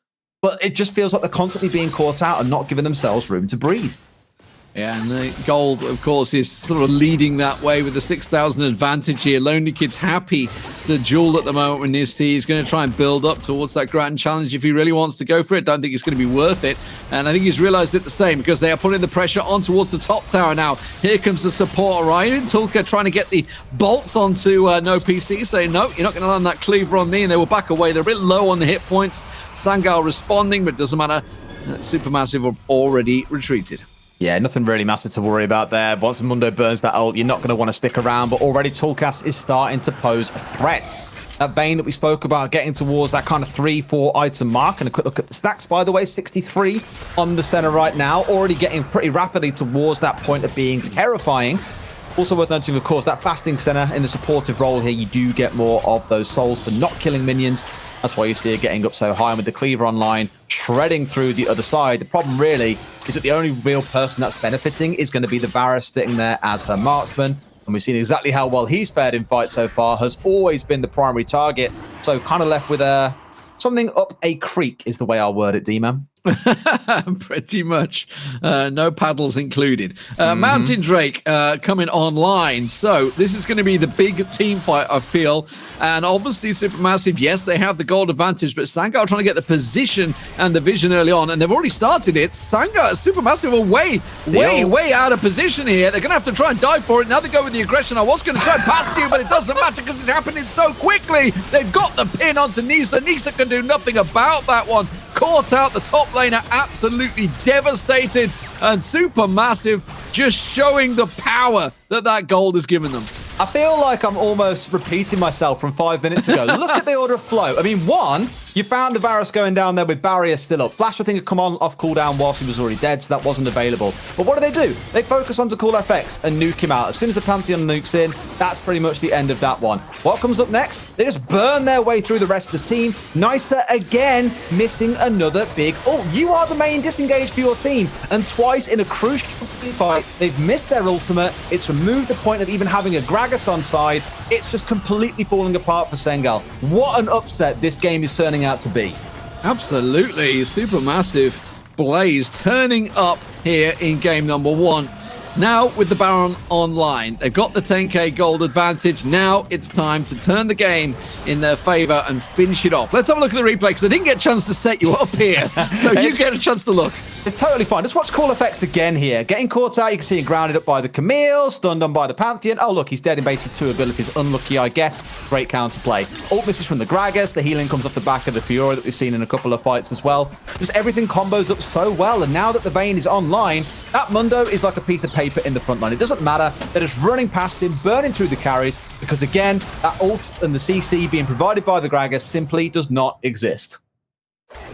but it just feels like they're constantly being caught out and not giving themselves room to breathe. Yeah, and the gold, of course, is sort of leading that way with the 6,000 advantage here. Lonely Kid's happy to duel at the moment with Nisty. He's going to try and build up towards that grand challenge if he really wants to go for it. Don't think it's going to be worth it. And I think he's realized it the same because they are putting the pressure on towards the top tower now. Here comes the support, Orion. Tulka trying to get the bolts onto No PC, saying, no, you're not going to land that cleaver on me. And they will back away. They're a bit low on the hit points. Sangal responding, but it doesn't matter. Supermassive have already retreated. Yeah, nothing really massive to worry about there. Once Mundo burns that ult, you're not going to want to stick around, but already Tulkas is starting to pose a threat. That Vayne that we spoke about, getting towards that kind of 3-4 item mark. And a quick look at the stacks, by the way, 63 on the center right now, already getting pretty rapidly towards that point of being terrifying. Also worth noting, of course, that fasting center in the supportive role here, you do get more of those souls for not killing minions. That's why you see it getting up so high, and with the cleaver online, shredding through the other side. The problem really is that the only real person that's benefiting is going to be the Varus sitting there as her marksman. And we've seen exactly how well he's fared in fights so far, has always been the primary target. So kind of left with something up a creek is the way I'll word it, D-Man. Pretty much. No paddles included. Mountain Drake coming online. So this is going to be the big team fight, I feel. And obviously Supermassive, yes, they have the gold advantage, but Sangar trying to get the position and the vision early on, and they've already started it. Supermassive are way out of position here. They're going to have to try and dive for it. Now they go with the aggression. I was going to try and pass you, but it doesn't matter because it's happening so quickly. They've got the pin onto Nisa. Nisa can do nothing about that one. Caught out, the top laner absolutely devastated, and Supermassive just showing the power that gold has given them. I feel like I'm almost repeating myself from 5 minutes ago. Look at the order of flow. I mean, one, you found the Varus going down there with barrier still up. Flash, I think, had come on off cooldown whilst he was already dead, so that wasn't available. But what do? They focus onto Cool FX and nuke him out. As soon as the Pantheon nukes in, that's pretty much the end of that one. What comes up next? They just burn their way through the rest of the team. Nisa again missing another big you are the main disengage for your team. And twice in a crucial fight, they've missed their ultimate. It's removed the point of even having a Gragas on side. It's just completely falling apart for Sengal. What an upset this game is turning out to be. Absolutely. Supermassive Blaze turning up here in game number 1. Now, with the Baron online, they've got the 10k gold advantage. Now it's time to turn the game in their favor and finish it off. Let's have a look at the replay, because I didn't get a chance to set you up here. So you get a chance to look. It's totally fine. Just watch Call Effects again here. Getting caught out, you can see him grounded up by the Camille, stunned on by the Pantheon. Oh, look, he's dead in basically 2 abilities. Unlucky, I guess. Great counterplay. Ult misses from the Gragas. The healing comes off the back of the Fiora that we've seen in a couple of fights as well. Just everything combos up so well. And now that the Vayne is online, that Mundo is like a piece of paper in the front line. It doesn't matter. They're just running past him, burning through the carries, because again, that ult and the CC being provided by the Gragas simply does not exist.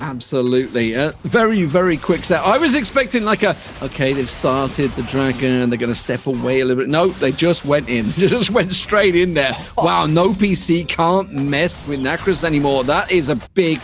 Absolutely. Very, very quick set. I was expecting like okay, they've started the dragon, they're going to step away a little bit. No, they just went in. They just went straight in there. Wow, no PC can't mess with Nacris anymore. That is a big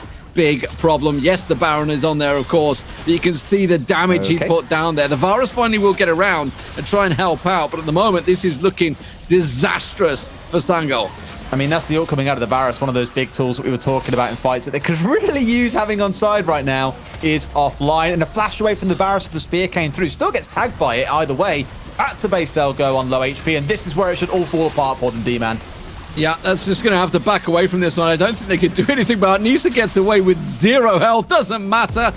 problem. Yes, the Baron is on there, of course, but you can see the damage he put down there. The Varus finally will get around and try and help out, but at the moment, this is looking disastrous for Sangal. I mean, that's the ult coming out of the Varus. One of those big tools that we were talking about in fights that they could really use having on side right now is offline. And a flash away from the Varus, the spear came through. Still gets tagged by it either way. Back to base they'll go on low HP, and this is where it should all fall apart for them, D-Man. Yeah, that's just going to have to back away from this one. I don't think they can do anything about it. Nisa gets away with 0 health. Doesn't matter.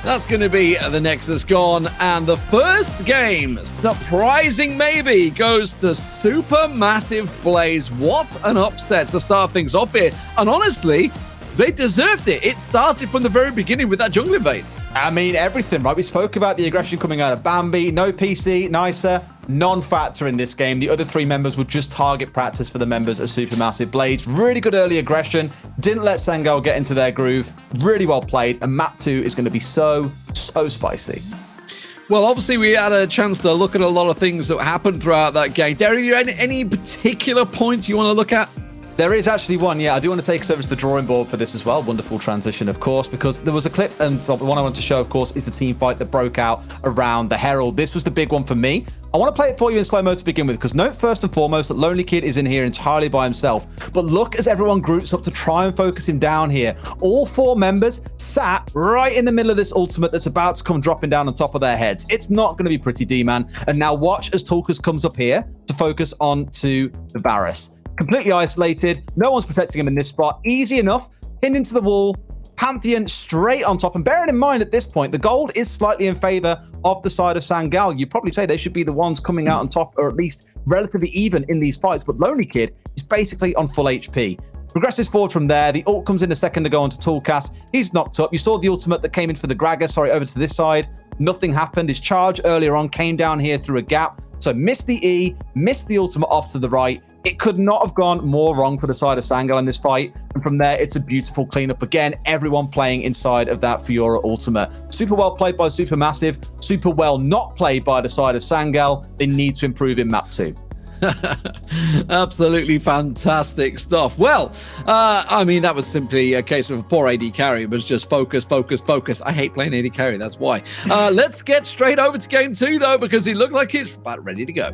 That's going to be the Nexus gone. And the first game, surprising maybe, goes to Supermassive Blaze. What an upset to start things off here. And honestly, they deserved it. It started from the very beginning with that jungle invade. I mean, everything, right? We spoke about the aggression coming out of Bambi. No PC, Nisa, non-factor in this game. The other 3 members would just target practice for the members of Supermassive Blaze. Really good early aggression. Didn't let Sangal get into their groove. Really well played. And map 2 is going to be so spicy. Well, obviously, we had a chance to look at a lot of things that happened throughout that game. Derek, any particular points you want to look at? There is actually one, yeah. I do want to take us over to the drawing board for this as well. Wonderful transition, of course, because there was a clip, and the one I want to show, of course, is the team fight that broke out around the Herald. This was the big one for me. I want to play it for you in slow-mo to begin with, because note first and foremost that Lonely Kid is in here entirely by himself. But look as everyone groups up to try and focus him down here. All 4 members sat right in the middle of this ultimate that's about to come dropping down on top of their heads. It's not going to be pretty, D-Man. And now watch as Tulkas comes up here to focus onto the Varus. Completely isolated. No one's protecting him in this spot. Easy enough. Pinned into the wall. Pantheon straight on top. And bearing in mind at this point, the gold is slightly in favor of the side of Sangal. You'd probably say they should be the ones coming out on top, or at least relatively even in these fights. But Lonely Kid is basically on full HP. Progresses forward from there. The ult comes in a second to go onto Toolcast. He's knocked up. You saw the ultimate that came in for the Gragas. Sorry, over to this side. Nothing happened. His charge earlier on came down here through a gap. So missed the E, missed the ultimate off to the right. It could not have gone more wrong for the side of Sangal in this fight. And from there, it's a beautiful cleanup. Again, everyone playing inside of that Fiora ultimate. Super well played by Supermassive. Super well not played by the side of Sangal. They need to improve in map 2. Absolutely fantastic stuff. Well, I mean, that was simply a case of a poor AD carry. It was just focus. I hate playing AD carry, that's why. Let's get straight over to game 2, though, because it looked like it's about ready to go.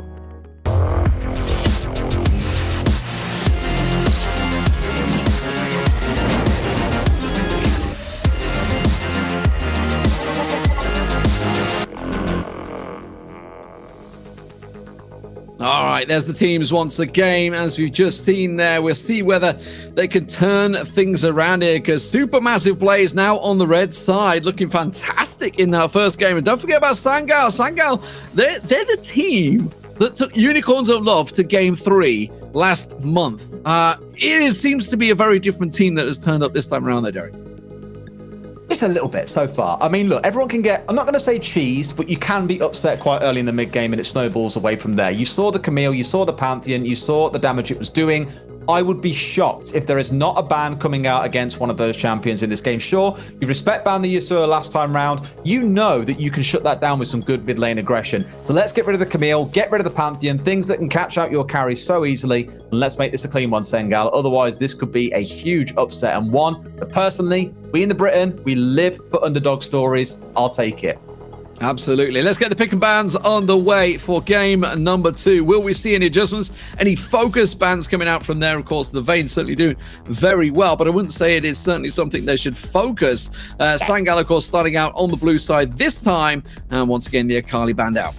All right, there's the teams once again. As we've just seen there, we'll see whether they can turn things around here, because Supermassive Blaze now on the red side, looking fantastic in that first game. And don't forget about Sangal. Sangal, they're the team that took Unicorns of Love to game 3 last month. Seems to be a very different team that has turned up this time around there, Derek. Just a little bit so far. I mean, look, everyone can get, I'm not going to say cheesed, but you can be upset quite early in the mid game and it snowballs away from there. You saw the Camille, you saw the Pantheon, you saw the damage it was doing. I would be shocked if there is not a ban coming out against one of those champions in this game. Sure, you respect ban the Yasuo last time round. You know that you can shut that down with some good mid lane aggression. So let's get rid of the Camille, get rid of the Pantheon, things that can catch out your carries so easily. And let's make this a clean one, Sengal. Otherwise, this could be a huge upset, and one that personally, we in the Britain, we live for underdog stories. I'll take it. Absolutely. Let's get the pick and bans on the way for game number 2. Will we see any adjustments? Any focus bans coming out from there? Of course, the Vayne certainly doing very well, but I wouldn't say it is certainly something they should focus. Sangal, of course, starting out on the blue side this time. And once again, the Akali banned out.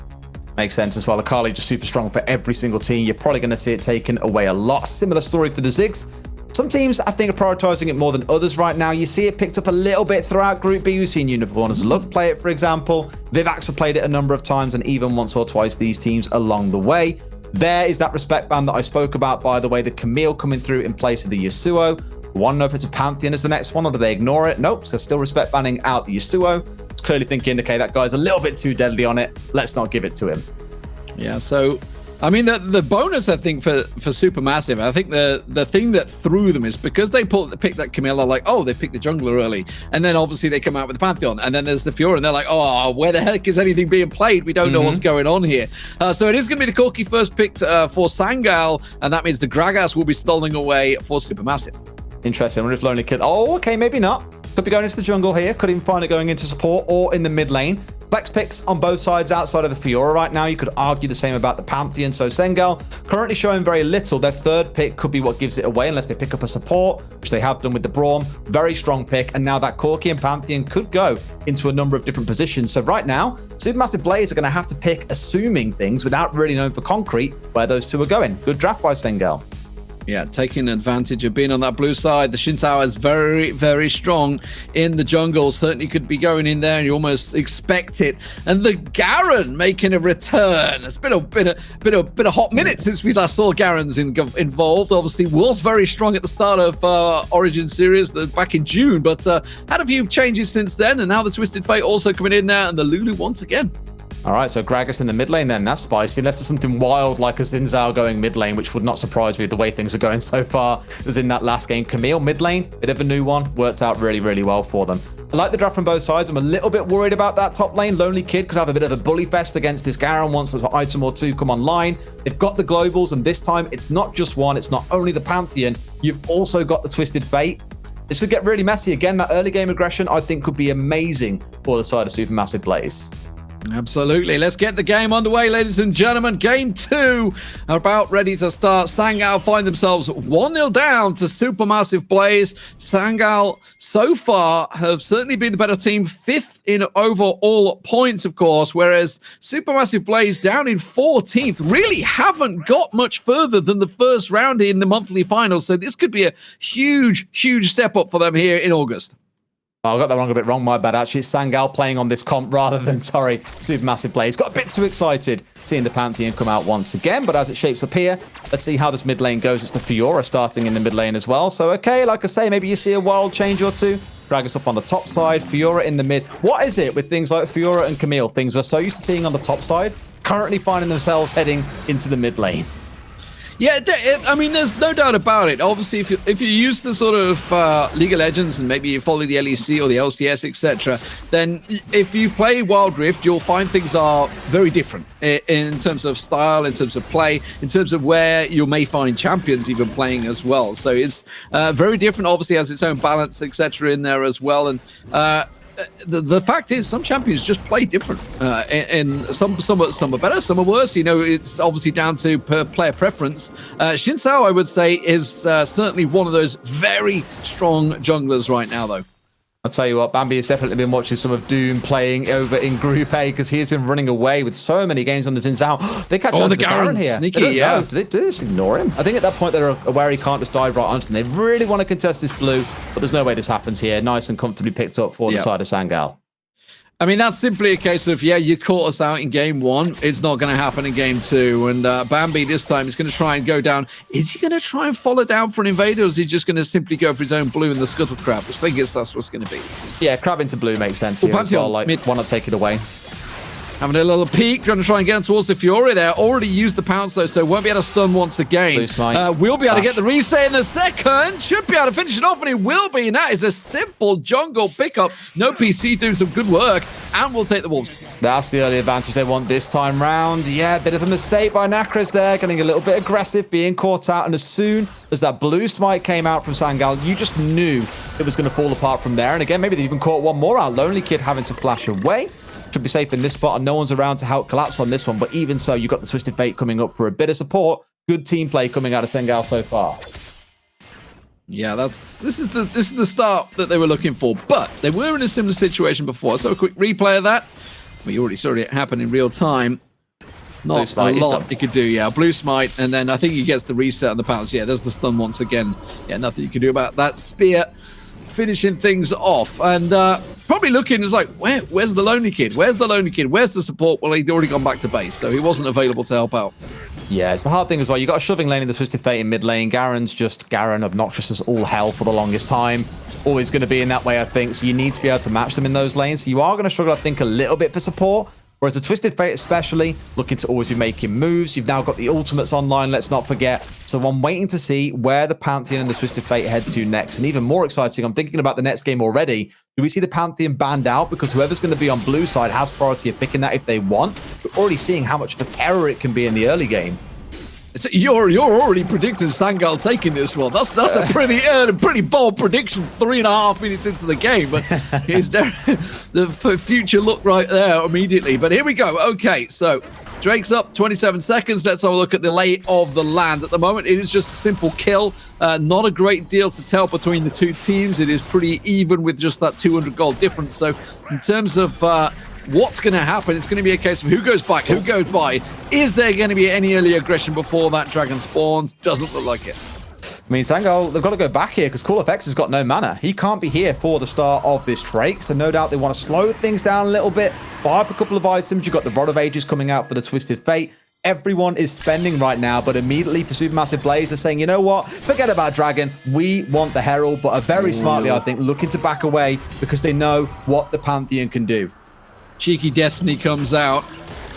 Makes sense as well. Akali just super strong for every single team. You're probably going to see it taken away a lot. Similar story for the Ziggs. Some teams, I think, are prioritizing it more than others right now. You see it picked up a little bit throughout Group B. We've seen Unicorns Look play it, for example. Vivax have played it a number of times, and even once or twice these teams along the way. There is that respect ban that I spoke about, by the way, the Camille coming through in place of the Yasuo. Want to know if it's a Pantheon as the next one, or do they ignore it? Nope, so still respect banning out the Yasuo. It's clearly thinking, okay, that guy's a little bit too deadly on it. Let's not give it to him. Yeah, so I mean, the bonus, I think, for Supermassive, I think the thing that threw them is because they picked that Camilla, like, oh, they picked the jungler early. And then obviously they come out with the Pantheon. And then there's the Fiora, and they're like, oh, where the heck is anything being played? We don't know what's going on here. So it is going to be the Corki first picked for Sangal, and that means the Gragas will be stolen away for Supermassive. Interesting. I wonder if Lonely Kid... Oh, okay, maybe not. Could be going into the jungle here. Could even find it going into support or in the mid lane. Flex picks on both sides outside of the Fiora right now. You could argue the same about the Pantheon. So Sengal currently showing very little. Their third pick could be what gives it away unless they pick up a support, which they have done with the Braum. Very strong pick. And now that Corki and Pantheon could go into a number of different positions. So right now, Supermassive Blaze are going to have to pick assuming things without really knowing for concrete where those two are going. Good draft by Sengal. Yeah, taking advantage of being on that blue side. The Xin Zhao is very, very strong in the jungle. Certainly could be going in there, and you almost expect it. And the Garen making a return. It's been a hot minute since we last saw Garen's involved. Obviously, was very strong at the start of Origin Series back in June, but had a few changes since then. And now the Twisted Fate also coming in there, and the Lulu once again. All right, so Gragas in the mid lane then. That's spicy. Unless there's something wild like a Xin Zhao going mid lane, which would not surprise me the way things are going so far. As in that last game. Camille mid lane, bit of a new one. Worked out really, really well for them. I like the draft from both sides. I'm a little bit worried about that top lane. Lonely Kid could have a bit of a bully fest against this Garen once an item or two come online. They've got the globals, and this time it's not just one. It's not only the Pantheon. You've also got the Twisted Fate. This could get really messy. Again, that early game aggression, I think, could be amazing for the side of Supermassive Blaze. Absolutely. Let's get the game underway, ladies and gentlemen. Game 2 about ready to start. Sangal find themselves 1-0 down to Supermassive Blaze. Sangal so far have certainly been the better team, 5th in overall points, of course, whereas Supermassive Blaze down in 14th really haven't got much further than the first round in the monthly finals. So this could be a huge, huge step up for them here in August. Oh, I got that a bit wrong, my bad. Actually, it's Sangal playing on this comp rather than, Supermassive Blaze. Got a bit too excited seeing the Pantheon come out once again, but as it shapes up here, let's see how this mid lane goes. It's the Fiora starting in the mid lane as well. So, okay, like I say, maybe you see a wild change or two. Drag us up on the top side, Fiora in the mid. What is it with things like Fiora and Camille? Things we're so used to seeing on the top side, currently finding themselves heading into the mid lane. Yeah, I mean, there's no doubt about it. Obviously, if you use the sort of League of Legends and maybe you follow the LEC or the LCS, etc., then if you play Wild Rift, you'll find things are very different in terms of style, in terms of play, in terms of where you may find champions even playing as well. So it's very different. Obviously, has its own balance, etc., in there as well. And the fact is, some champions just play different, and some are better, some are worse. You know, it's obviously down to player preference. Xin Zhao, I would say, is certainly one of those very strong junglers right now, though. I'll tell you what, Bambi has definitely been watching some of Doom playing over in Group A because he has been running away with so many games on the Xin Zhao. They catch on to the Garen here. Sneaky, yeah. Do they just ignore him? I think at that point they're aware he can't just dive right onto them. They really want to contest this blue, but there's no way this happens here. Nice and comfortably picked up for the side of Sangal. I mean, that's simply a case of, yeah, you caught us out in game 1. It's not going to happen in game 2. And Bambi this time is going to try and go down. Is he going to try and follow down for an invader, or is he just going to simply go for his own blue in the scuttle crab? I think that's what's going to be. Yeah, crab into blue makes sense here as well. Like, why not take it away? Having a little peek, going to try and get him towards the Fiora there. Already used the pounce though, so won't be able to stun once again. We'll be able to get the reset in the second. Should be able to finish it off, and he will be. And that is a simple jungle pickup. No PC doing some good work, and we'll take the Wolves. That's the early advantage they want this time round. Yeah, bit of a mistake by Nacris there, getting a little bit aggressive, being caught out. And as soon as that blue smite came out from Sangal, you just knew it was going to fall apart from there. And again, maybe they even caught one more out. Lonely Kid having to flash away. Should be safe in this spot, and no one's around to help collapse on this one. But even so, you've got the Twisted Fate coming up for a bit of support. Good team play coming out of Sengal so far. Yeah, this is the start that they were looking for. But they were in a similar situation before. So a quick replay of that. We already saw it happen in real time. Not Smite, a he's lot done. he could do, yeah. Blue Smite, and then I think he gets the reset on the pounce. Yeah, there's the stun once again. Yeah, nothing you can do about that. Spear finishing things off. And probably looking is like, where's the lonely kid? Where's the lonely kid? Where's the support? Well, he'd already gone back to base, so he wasn't available to help out. Yeah, it's the hard thing as well. You got a shoving lane in the Twisted Fate in mid lane. Garen's just Garen, obnoxious as all hell for the longest time. Always going to be in that way, I think. So you need to be able to match them in those lanes. So you are going to struggle, I think, a little bit for support. Whereas the Twisted Fate especially, looking to always be making moves. You've now got the ultimates online, let's not forget. So I'm waiting to see where the Pantheon and the Twisted Fate head to next. And even more exciting, I'm thinking about the next game already. Do we see the Pantheon banned out? Because whoever's going to be on blue side has priority of picking that if they want. We're already seeing how much of a terror it can be in the early game. So you're already predicting Sangal taking this one. That's a pretty bold prediction 3.5 minutes into the game. But is there the future look right there immediately? But here we go. Okay, so Drake's up 27 seconds. Let's have a look at the lay of the land. At the moment, it is just a simple kill. Not a great deal to tell between the two teams. It is pretty even with just that 200 gold difference. So in terms of what's going to happen, it's going to be a case of who goes back, who goes by. Is there going to be any early aggression before that dragon spawns? Doesn't look like it. I mean, Sangal, they've got to go back here because Cool FX has got no mana. He can't be here for the start of this Drake, so no doubt they want to slow things down a little bit, buy up a couple of items. You've got the Rod of Ages coming out for the Twisted Fate. Everyone is spending right now, but immediately for Supermassive Blaze, they're saying, you know what? Forget about Dragon. We want the Herald, but are very smartly, I think, looking to back away because they know what the Pantheon can do. Cheeky Destiny comes out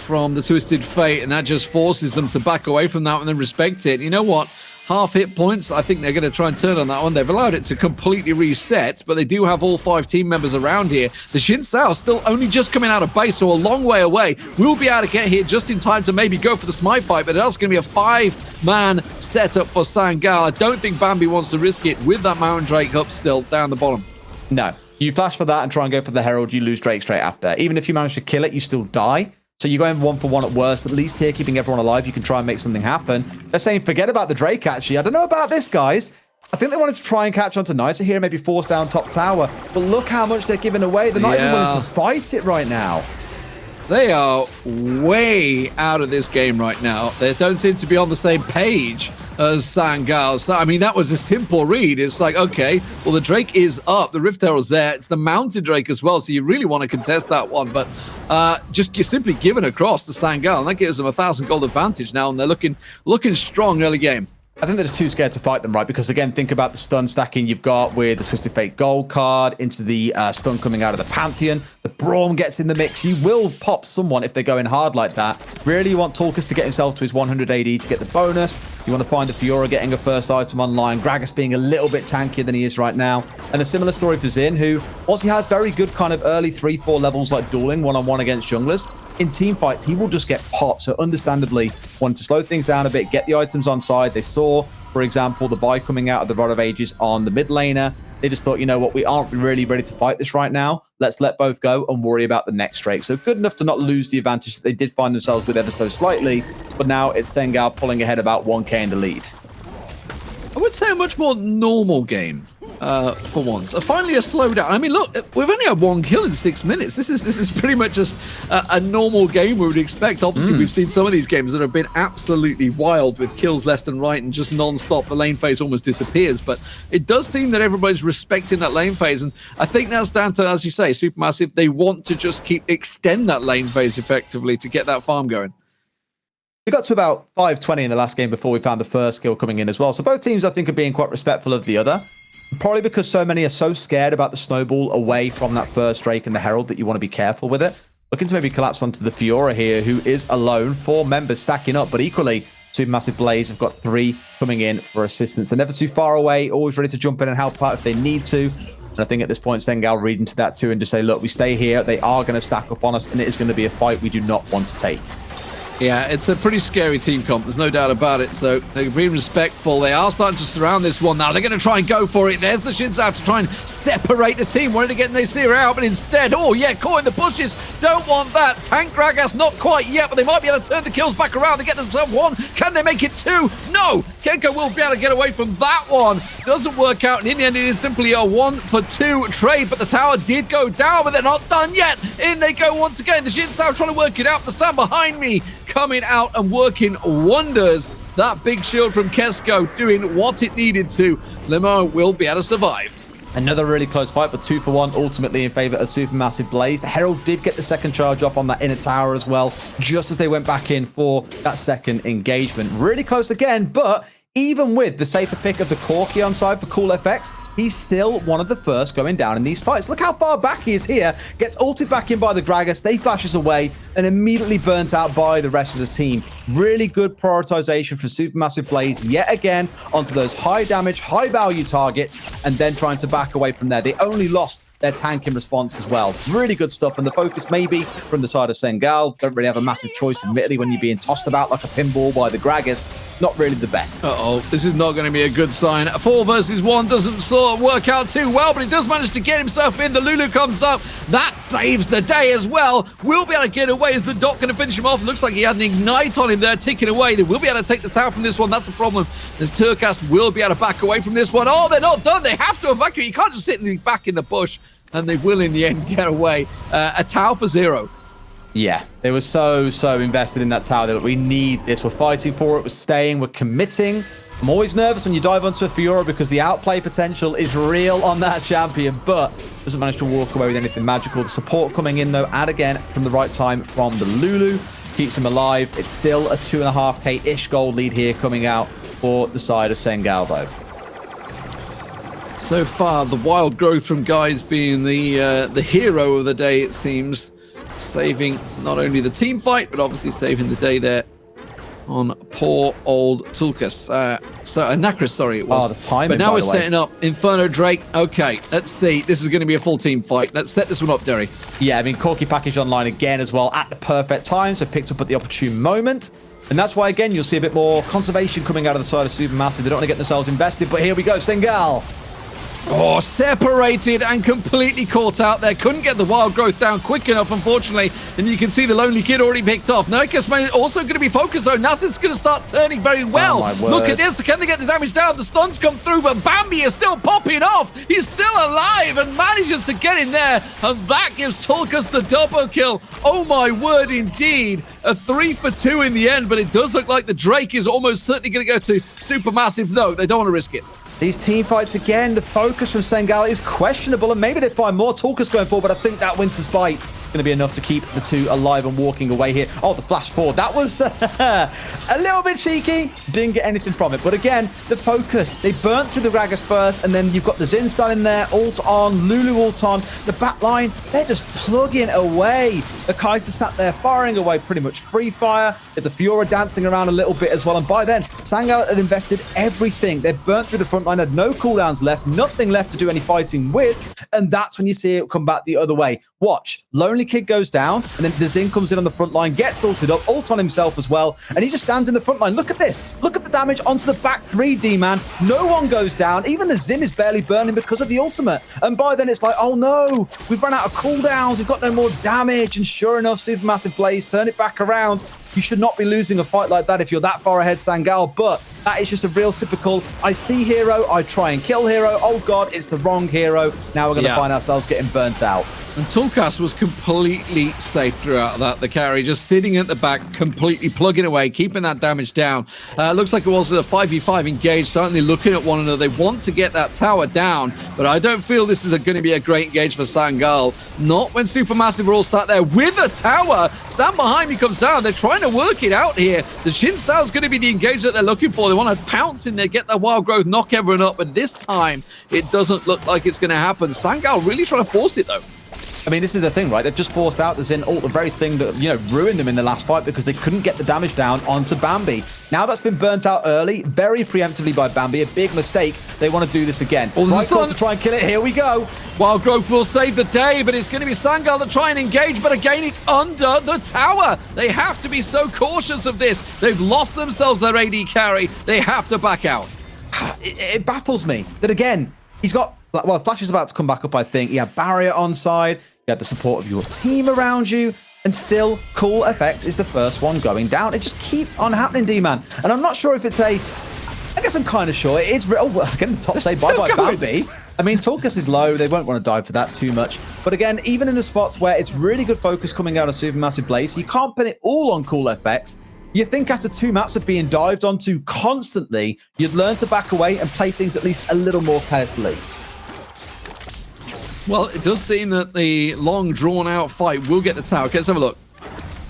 from the Twisted Fate, and that just forces them to back away from that one and respect it. You know what? Half hit points, I think they're going to try and turn on that one. They've allowed it to completely reset, but they do have all 5 team members around here. The Xin Sao still only just coming out of base, so a long way away. We'll be able to get here just in time to maybe go for the Smite fight, but it's going to be a 5-man setup for Sangal. I don't think Bambi wants to risk it with that Mountain Drake up still down the bottom. No. You flash for that and try and go for the Herald, you lose Drake straight after. Even if you manage to kill it, you still die. So you're going 1-for-1 at worst. At least here, keeping everyone alive, you can try and make something happen. They're saying, forget about the Drake, actually. I don't know about this, guys. I think they wanted to try and catch on to Nicer here, maybe force down top tower. But look how much they're giving away. They're not even willing to fight it right now. They are way out of this game right now. They don't seem to be on the same page as Sangal. So, I mean, that was a simple read. It's like, okay, well, the Drake is up. The Rift Herald's there. It's the Mountain Drake as well, so you really want to contest that one. But just simply given across to Sangal, and that gives them 1,000 gold advantage now, and they're looking strong early game. I think they're just too scared to fight them, right? Because, again, think about the stun stacking you've got with the Twisted Fate gold card into the stun coming out of the Pantheon. The Braum gets in the mix. You will pop someone if they go in hard like that. Really, you want Tulkas to get himself to his 100 AD to get the bonus. You want to find the Fiora getting a first item online. Gragas being a little bit tankier than he is right now. And a similar story for Xin, who, whilst he has very good kind of early 3-4 levels like dueling one-on-one against junglers, in team fights, he will just get popped. So understandably, want to slow things down a bit, get the items on side. They saw, for example, the buy coming out of the Rod of Ages on the mid laner. They just thought, you know what, we aren't really ready to fight this right now. Let's let both go and worry about the next Drake. So good enough to not lose the advantage that they did find themselves with ever so slightly. But now it's Sangal pulling ahead about 1k in the lead. I would say a much more normal game for once. Finally, a slowdown. I mean, look, we've only had 1 kill in 6 minutes. This is pretty much just a normal game we would expect. Obviously, we've seen some of these games that have been absolutely wild with kills left and right and just non-stop. The lane phase almost disappears. But it does seem that everybody's respecting that lane phase. And I think that's down to, as you say, Supermassive. They want to just extend that lane phase effectively to get that farm going. We got to about 520 in the last game before we found the first kill coming in as well. So both teams, I think, are being quite respectful of the other. Probably because so many are so scared about the snowball away from that first Drake and the Herald that you want to be careful with it. Looking to maybe collapse onto the Fiora here, who is alone. 4 members stacking up, but equally, Supermassive Blaze have got 3 coming in for assistance. They're never too far away, always ready to jump in and help out if they need to. And I think at this point, Sangal read into that too and just say, look, we stay here. They are going to stack up on us, and it is going to be a fight we do not want to take. Yeah, it's a pretty scary team comp. There's no doubt about it. So they're being respectful. They are starting to surround this one now. They're going to try and go for it. There's the Xin Sao to try and separate the team. Wanted to get Nasir out, but instead, oh yeah, caught in the bushes. Don't want that. Tank Gragas, not quite yet, but they might be able to turn the kills back around to get themselves 1. Can they make it 2? No! Kenko will be able to get away from that one. Doesn't work out, and in the end, it is simply a 1-for-2 trade, but the tower did go down, but they're not done yet. In they go once again. The Xin Sao trying to work it out. The stand behind me. coming out and working wonders. That big shield from Kesko doing what it needed to. Limo will be able to survive. Another really close fight, but 2-for-1 ultimately in favor of Supermassive Blaze. The Herald did get the second charge off on that inner tower as well, just as they went back in for that second engagement. Really close again, but even with the safer pick of the Corki on side for Cool FX, he's still one of the first going down in these fights. Look how far back he is here. Gets ulted back in by the Gragas. They flashes away and immediately burnt out by the rest of the team. Really good prioritization for Supermassive Blaze yet again onto those high damage, high value targets, and then trying to back away from there. They only lost their tank in response as well. Really good stuff. And the focus maybe from the side of Sengal. Don't really have a massive choice, admittedly, when you're being tossed about like a pinball by the Gragas. Not really the best. Uh-oh, this is not going to be a good sign. 4 versus 1 doesn't sort of work out too well, but he does manage to get himself in. The Lulu comes up. That saves the day as well. Will be able to get away. Is the Doc going to finish him off? Looks like he had an Ignite on him there, ticking away. They will be able to take the tower from this one. That's a problem. As Turkas will be able to back away from this one. Oh, they're not done. They have to evacuate. You can't just sit back in the bush. And they will, in the end, get away. A tower for 0. Yeah, they were so invested in that tower that we need this. We're fighting for it. We're staying. We're committing. I'm always nervous when you dive onto a Fiora because the outplay potential is real on that champion, but doesn't manage to walk away with anything magical. The support coming in, though, and again, from the right time from the Lulu. Keeps him alive. It's still a 2.5k-ish gold lead here coming out for the side of Sengal, though. So far, the wild growth from Guys being the hero of the day, it seems. Saving not only the team fight, but obviously saving the day there on poor old Tulkas. Nacris, sorry, it was. Oh, the timing, but now we're by the way. setting up Inferno Drake. Okay, let's see. This is going to be a full team fight. Let's set this one up, Derry. Yeah, I mean, Corki package online again as well at the perfect time, so picked up at the opportune moment. And that's why, again, you'll see a bit more conservation coming out of the side of Supermassive. They don't want to get themselves invested, but here we go, Sengal. Oh, separated and completely caught out there. Couldn't get the wild growth down quick enough, unfortunately. And you can see the Lonely Kid already picked off. Nerkus also going to be focused, though. Nasser's going to start turning very well. Oh, my word. Look at this. Can they get the damage down? The stuns come through, but Bambi is still popping off. He's still alive and manages to get in there. And that gives Tulkas the double kill. Oh, my word, indeed. A 3 for 2 in the end, but it does look like the Drake is almost certainly going to go to Supermassive. No, they don't want to risk it. These team fights again, the focus from Sengal is questionable, and maybe they find more Tulkas going forward, but I think that Winter's Bite is going to be enough to keep the two alive and walking away here. Oh, the flash forward. That was a little bit cheeky. Didn't get anything from it. But again, the focus. They burnt through the Ragas first, and then you've got the Zinstan in there, ult on, Lulu ult on. The back line, they're just plugging away. The Kaiser sat there firing away pretty much free fire. The Fiora dancing around a little bit as well. And by then, Sengal had invested everything. They burnt through the front line, had no cooldowns left, nothing left to do any fighting with. And that's when you see it come back the other way. Watch. Lonely Kid goes down, and then the Zin comes in on the front line, gets ulted up, ult on himself as well, and he just stands in the front line. Look at this. Look at the damage onto the back 3, D-Man. No one goes down. Even the Zin is barely burning because of the ultimate. And by then, it's like, oh no, we've run out of cooldowns. We've got no more damage. And sure enough, Supermassive Blaze turn it back around. You should not be losing a fight like that if you're that far ahead, Sengal, but that is just a real typical, I see hero, I try and kill hero, oh god, it's the wrong hero. Now we're going to find ourselves getting burnt out. And Tulkas was completely safe throughout that. The carry just sitting at the back, completely plugging away, keeping that damage down. Looks like it was a 5v5 engaged, certainly looking at one another. They want to get that tower down, but I don't feel this is going to be a great engage for Sengal. Not when Supermassive are all sat there with a tower. Stand behind me comes down. They're trying to work it out here. The Shin Style is going to be the engage that they're looking for. They want to pounce in there, get that wild growth, knock everyone up, but this time it doesn't look like it's going to happen. Sengal really trying to force it, though. I mean, this is the thing, right? They've just forced out the Zin ult, the very thing that, you know, ruined them in the last fight because they couldn't get the damage down onto Bambi. Now that's been burnt out early, very preemptively by Bambi. A big mistake. They want to do this again. Right call to try and kill it. Here we go. Wild Growth will save the day, but it's going to be Sengal that try and engage, but again, it's under the tower. They have to be so cautious of this. They've lost themselves their AD carry. They have to back out. It baffles me that, again, he's got... Well, Flash is about to come back up, I think. He had Barrier on side. You had the support of your team around you. And still, Cool FX is the first one going down. It just keeps on happening, D-Man. And I'm not sure if it's a... I guess I'm kind of sure. It is... Oh, again, the top save by Bambi. I mean, Tulkas is low. They won't want to dive for that too much. But again, even in the spots where it's really good focus coming out of Supermassive Blaze, you can't pin it all on Cool FX. You think after 2 maps of being dived onto constantly, you'd learn to back away and play things at least a little more carefully. Well, it does seem that the long, drawn-out fight will get the tower. Okay, let's have a look.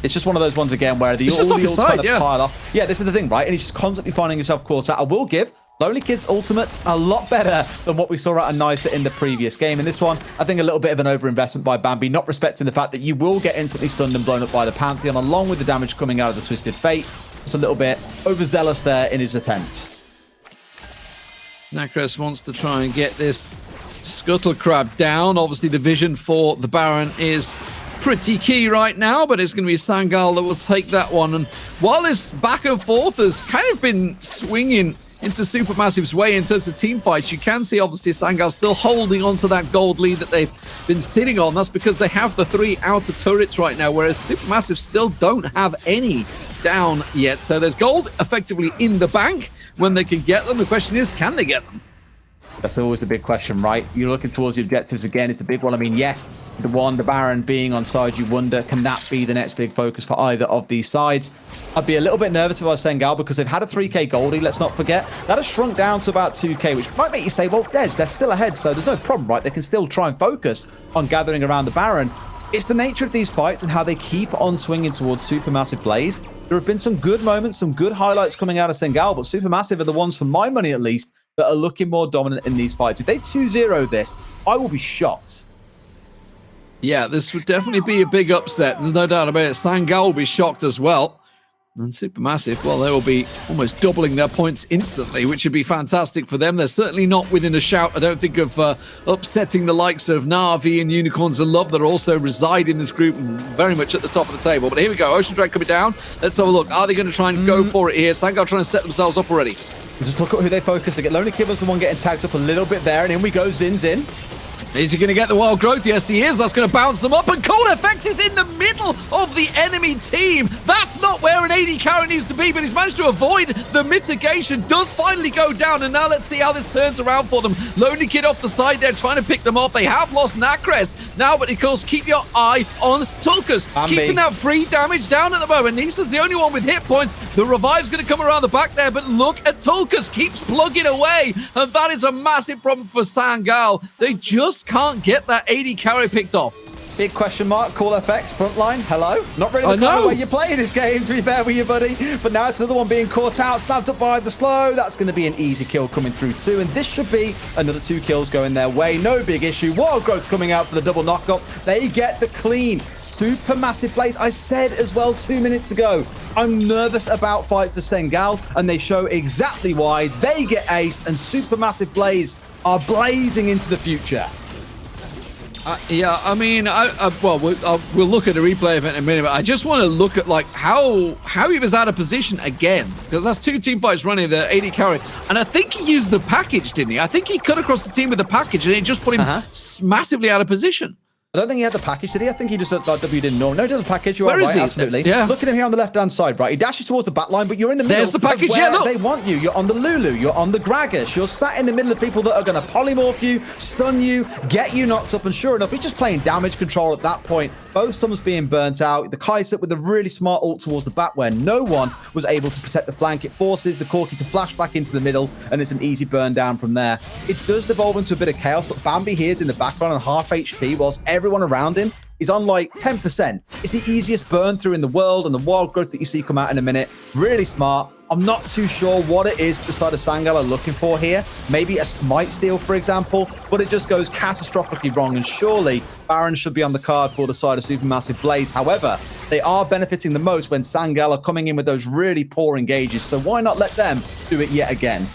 It's just one of those ones again where all the ults kind of pile up. Yeah, this is the thing, right? And he's just constantly finding himself caught out. I will give Lonely Kid's ultimate a lot better than what we saw out of Nysa in the previous game. In this one, I think a little bit of an overinvestment by Bambi, not respecting the fact that you will get instantly stunned and blown up by the Pantheon, along with the damage coming out of the Twisted Fate. It's a little bit overzealous there in his attempt. Nacres wants to try and get this Scuttle Crab down. Obviously, the vision for the Baron is pretty key right now, but it's going to be Sangal that will take that one. And while this back and forth has kind of been swinging into Supermassive's way in terms of team fights, you can see obviously Sangal still holding on to that gold lead that they've been sitting on. That's because they have the 3 outer turrets right now, whereas Supermassive still don't have any down yet. So there's gold effectively in the bank when they can get them. The question is, can they get them? That's always the big question, right? You're looking towards the objectives again. It's a big one. I mean, yes, the Baron being on side, you wonder, can that be the next big focus for either of these sides? I'd be a little bit nervous if I was Sengal because they've had a 3k goldie, let's not forget. That has shrunk down to about 2k, which might make you say, well, they're still ahead, so there's no problem, right? They can still try and focus on gathering around the Baron. It's the nature of these fights and how they keep on swinging towards Supermassive Blaze. There have been some good moments, some good highlights coming out of Sengal, but Supermassive are the ones, for my money at least, that are looking more dominant in these fights. If they 2-0 this, I will be shocked. Yeah, this would definitely be a big upset. There's no doubt about it. Sangal will be shocked as well. And Supermassive, well, they will be almost doubling their points instantly, which would be fantastic for them. They're certainly not within a shout, I don't think, of upsetting the likes of Na'Vi and Unicorns of Love that also reside in this group very much at the top of the table. But here we go, Ocean Drag coming down. Let's have a look. Are they going to try and go for it here? Sangal trying to set themselves up already. Just look at who they focus to get. Lonely Kid was the one getting tagged up a little bit there, and in we go, Zin's in. Is he going to get the wild growth? Yes, he is. That's going to bounce them up. And Cold Effect is in the middle of the enemy team. That's not where an AD carry needs to be, but he's managed to avoid the mitigation. Does finally go down, and now let's see how this turns around for them. Lonely Kid off the side there, trying to pick them off. They have lost Nacres now, but of course, keep your eye on Tulkas. Keeping that free damage down at the moment. Nisa's the only one with hit points. The revive's going to come around the back there, but look at Tulkas. Keeps plugging away, and that is a massive problem for Sangal. They just can't get that AD carry picked off. Big question mark. Call FX frontline. Hello. Not really the kind of way you play this game, to be fair with you, buddy. But now it's another one being caught out, snapped up by the slow. That's going to be an easy kill coming through too. And this should be another 2 kills going their way. No big issue. Wild growth coming out for the double knockup. They get the clean. Supermassive Blaze. I said as well 2 minutes ago, I'm nervous about fights for Sengal, and they show exactly why. They get aced, and Supermassive Blaze are blazing into the future. Yeah, I mean, we'll look at a replay of it in a minute, but I just want to look at like how he was out of position again, because that's 2 team fights running the AD carry, and I think he used the package, didn't he? I think he cut across the team with the package, and it just put him massively out of position. I don't think he had the package, did he? I think he just W didn't know. No, he does a package. You Where are is right, he? absolutely. Yeah. Look at him here on the left-hand side, right? He dashes towards the back line, but you're in the middle. There's the package, where look. They want you. You're on the Lulu. You're on the Gragas. You're sat in the middle of people that are going to polymorph you, stun you, get you knocked up, and sure enough, he's just playing damage control at that point. Both summons being burnt out. The Kai'Sa with a really smart ult towards the back where no one was able to protect the flank. It forces the Corki to flash back into the middle, and it's an easy burn down from there. It does devolve into a bit of chaos, but Bambi here is in the background on half HP, whilst everyone around him is on like 10%. It's the easiest burn through in the world, and the wild growth that you see come out in a minute. Really smart. I'm not too sure what it is the side of Sangal are looking for here. Maybe a smite steal, for example, but it just goes catastrophically wrong, and surely Baron should be on the card for the side of Supermassive Blaze. However, they are benefiting the most when Sangal are coming in with those really poor engages, so why not let them do it yet again?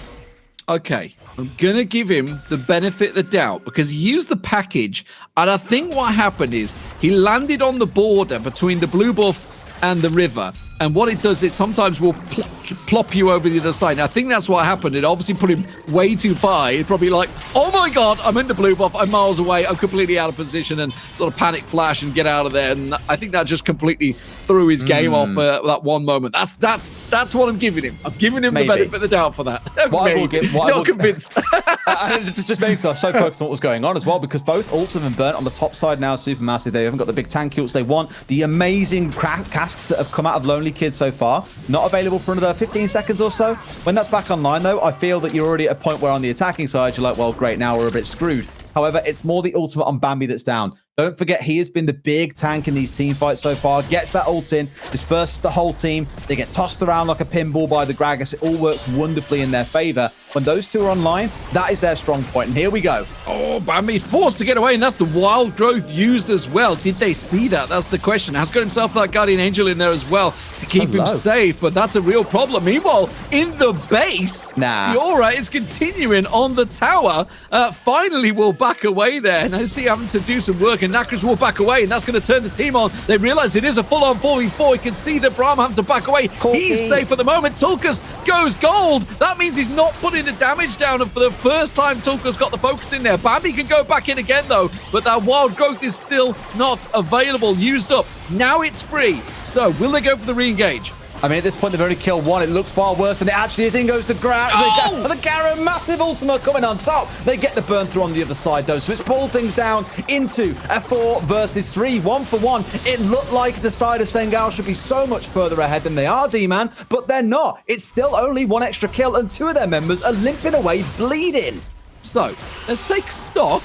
Okay, I'm going to give him the benefit of the doubt because he used the package, and I think what happened is he landed on the border between the blue buff and the river, And what it does is sometimes will plop you over the other side. Now, I think that's what happened. It obviously put him way too far. He's probably like, oh my God, I'm in the blue buff. I'm miles away. I'm completely out of position, and sort of panic flash and get out of there. And I think that just completely threw his game off that one moment. That's what I'm giving him. I'm giving him the benefit of the doubt for that. Not convinced. just making sure I'm so focused on what was going on as well, because both ults have been burnt on the top side now. Supermassive. They haven't got the big tank ults they want. The amazing casks that have come out of Lonely Kid so far, not available for another 15 seconds or so. When that's back online, though, I feel that you're already at a point where on the attacking side, you're like, well, great, now we're a bit screwed. However, it's more the ultimate on Bambi that's down. Don't forget, he has been the big tank in these team fights so far. Gets that ult in, disperses the whole team. They get tossed around like a pinball by the Gragas. It all works wonderfully in their favor. When those two are online, that is their strong point. And here we go. Oh, Bambi forced to get away, and that's the wild growth used as well. Did they see that? That's the question. Has got himself that Guardian Angel in there as well to keep him safe, but that's a real problem. Meanwhile, in the base, Fiora is continuing on the tower. Finally, will back away there. And I see having to do some work, and Nakras will back away, and that's going to turn the team on. They realize it is a full-on 4v4. You can see that Braum having to back away. He's safe at the moment. Tulkas goes gold. That means he's not putting the damage down, and for the first time, Tulkas got the focus in there. Bambi can go back in again, though, but that wild growth is still not available. Used up. Now it's free. So, will they go for the re-engage? I mean, at this point, they've already killed one. It looks far worse than it actually is. In goes the Garen. The Garen, massive ultimate coming on top. They get the burn through on the other side, though. So it's pulled things down into a 4 versus 3, 1 for 1. It looked like the side of Sengal should be so much further ahead than they are, D-Man, but they're not. It's still only 1 extra kill, and 2 of their members are limping away, bleeding. So, let's take stock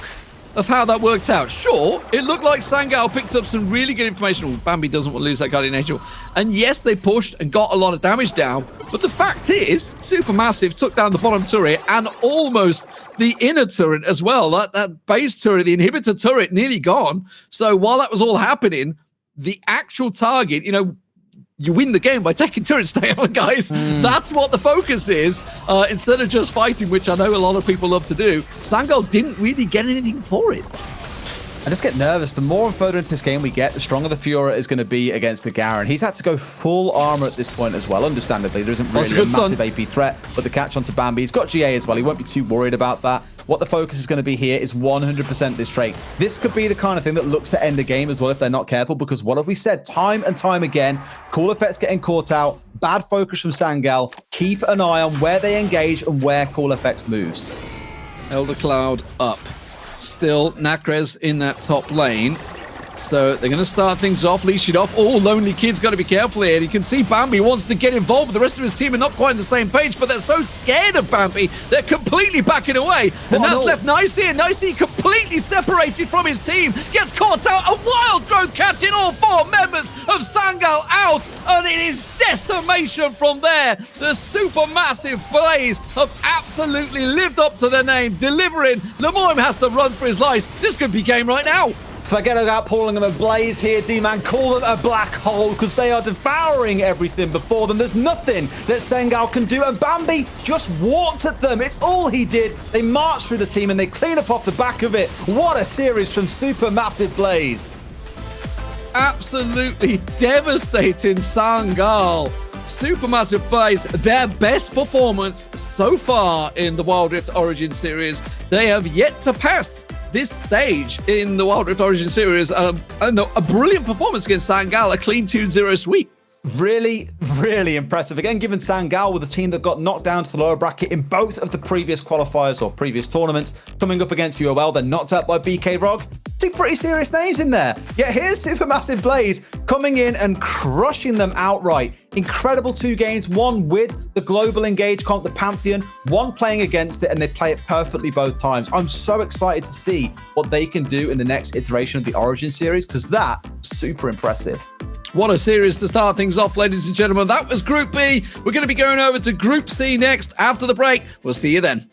of how that worked out. Sure, it looked like Sangal picked up some really good information. Oh, Bambi doesn't want to lose that Guardian Angel. And yes, they pushed and got a lot of damage down. But the fact is, Supermassive took down the bottom turret and almost the inner turret as well. That base turret, the inhibitor turret, nearly gone. So while that was all happening, the actual target, you win the game by taking turrets down, guys. That's what the focus is. Instead of just fighting, which I know a lot of people love to do, Sangal didn't really get anything for it. I just get nervous. The more further into this game we get, the stronger the Fiora is going to be against the Garen. He's had to go full armor at this point as well, understandably. There isn't really a massive AP threat, but the catch onto Bambi. He's got GA as well. He won't be too worried about that. What the focus is going to be here is 100% this trait. This could be the kind of thing that looks to end a game as well if they're not careful, because what have we said time and time again? Cool effects getting caught out, bad focus from Sangal. Keep an eye on where they engage and where cool effects moves. Elder Cloud up. Still, Nakras in that top lane. So they're going to start things off, leash it off. Oh, Lonely Kid's got to be careful here. You can see Bambi wants to get involved, but the rest of his team are not quite on the same page, but they're so scared of Bambi, they're completely backing away. And that's left Nicey, and Nicey completely separated from his team. Gets caught out. A wild growth catching all 4 members of Sangal out, and it is decimation from there. The Supermassive Blaze have absolutely lived up to their name, delivering. Lemoyne has to run for his life. This could be game right now. Forget about calling them a blaze here, D-Man. Call them a black hole, because they are devouring everything before them. There's nothing that Sengal can do, and Bambi just walked at them. It's all he did. They march through the team, and they clean up off the back of it. What a series from Supermassive Blaze. Absolutely devastating Sangal. Supermassive Blaze, their best performance so far in the Wild Rift Origin Series. They have yet to pass this stage in the Wild Rift Origin Series. And a brilliant performance against Sangal, a clean 2-0 sweep. Really, really impressive. Again, given Sangal with a team that got knocked down to the lower bracket in both of the previous qualifiers or previous tournaments, coming up against UOL, they're knocked out by BK Rog. 2 pretty serious names in there. Yet here's Supermassive Blaze coming in and crushing them outright. Incredible 2 games, one with the global engage comp, the Pantheon, one playing against it, and they play it perfectly both times. I'm so excited to see what they can do in the next iteration of the Origin series, because that's super impressive. What a series to start things off, ladies and gentlemen. That was Group B. We're going to be going over to Group C next after the break. We'll see you then.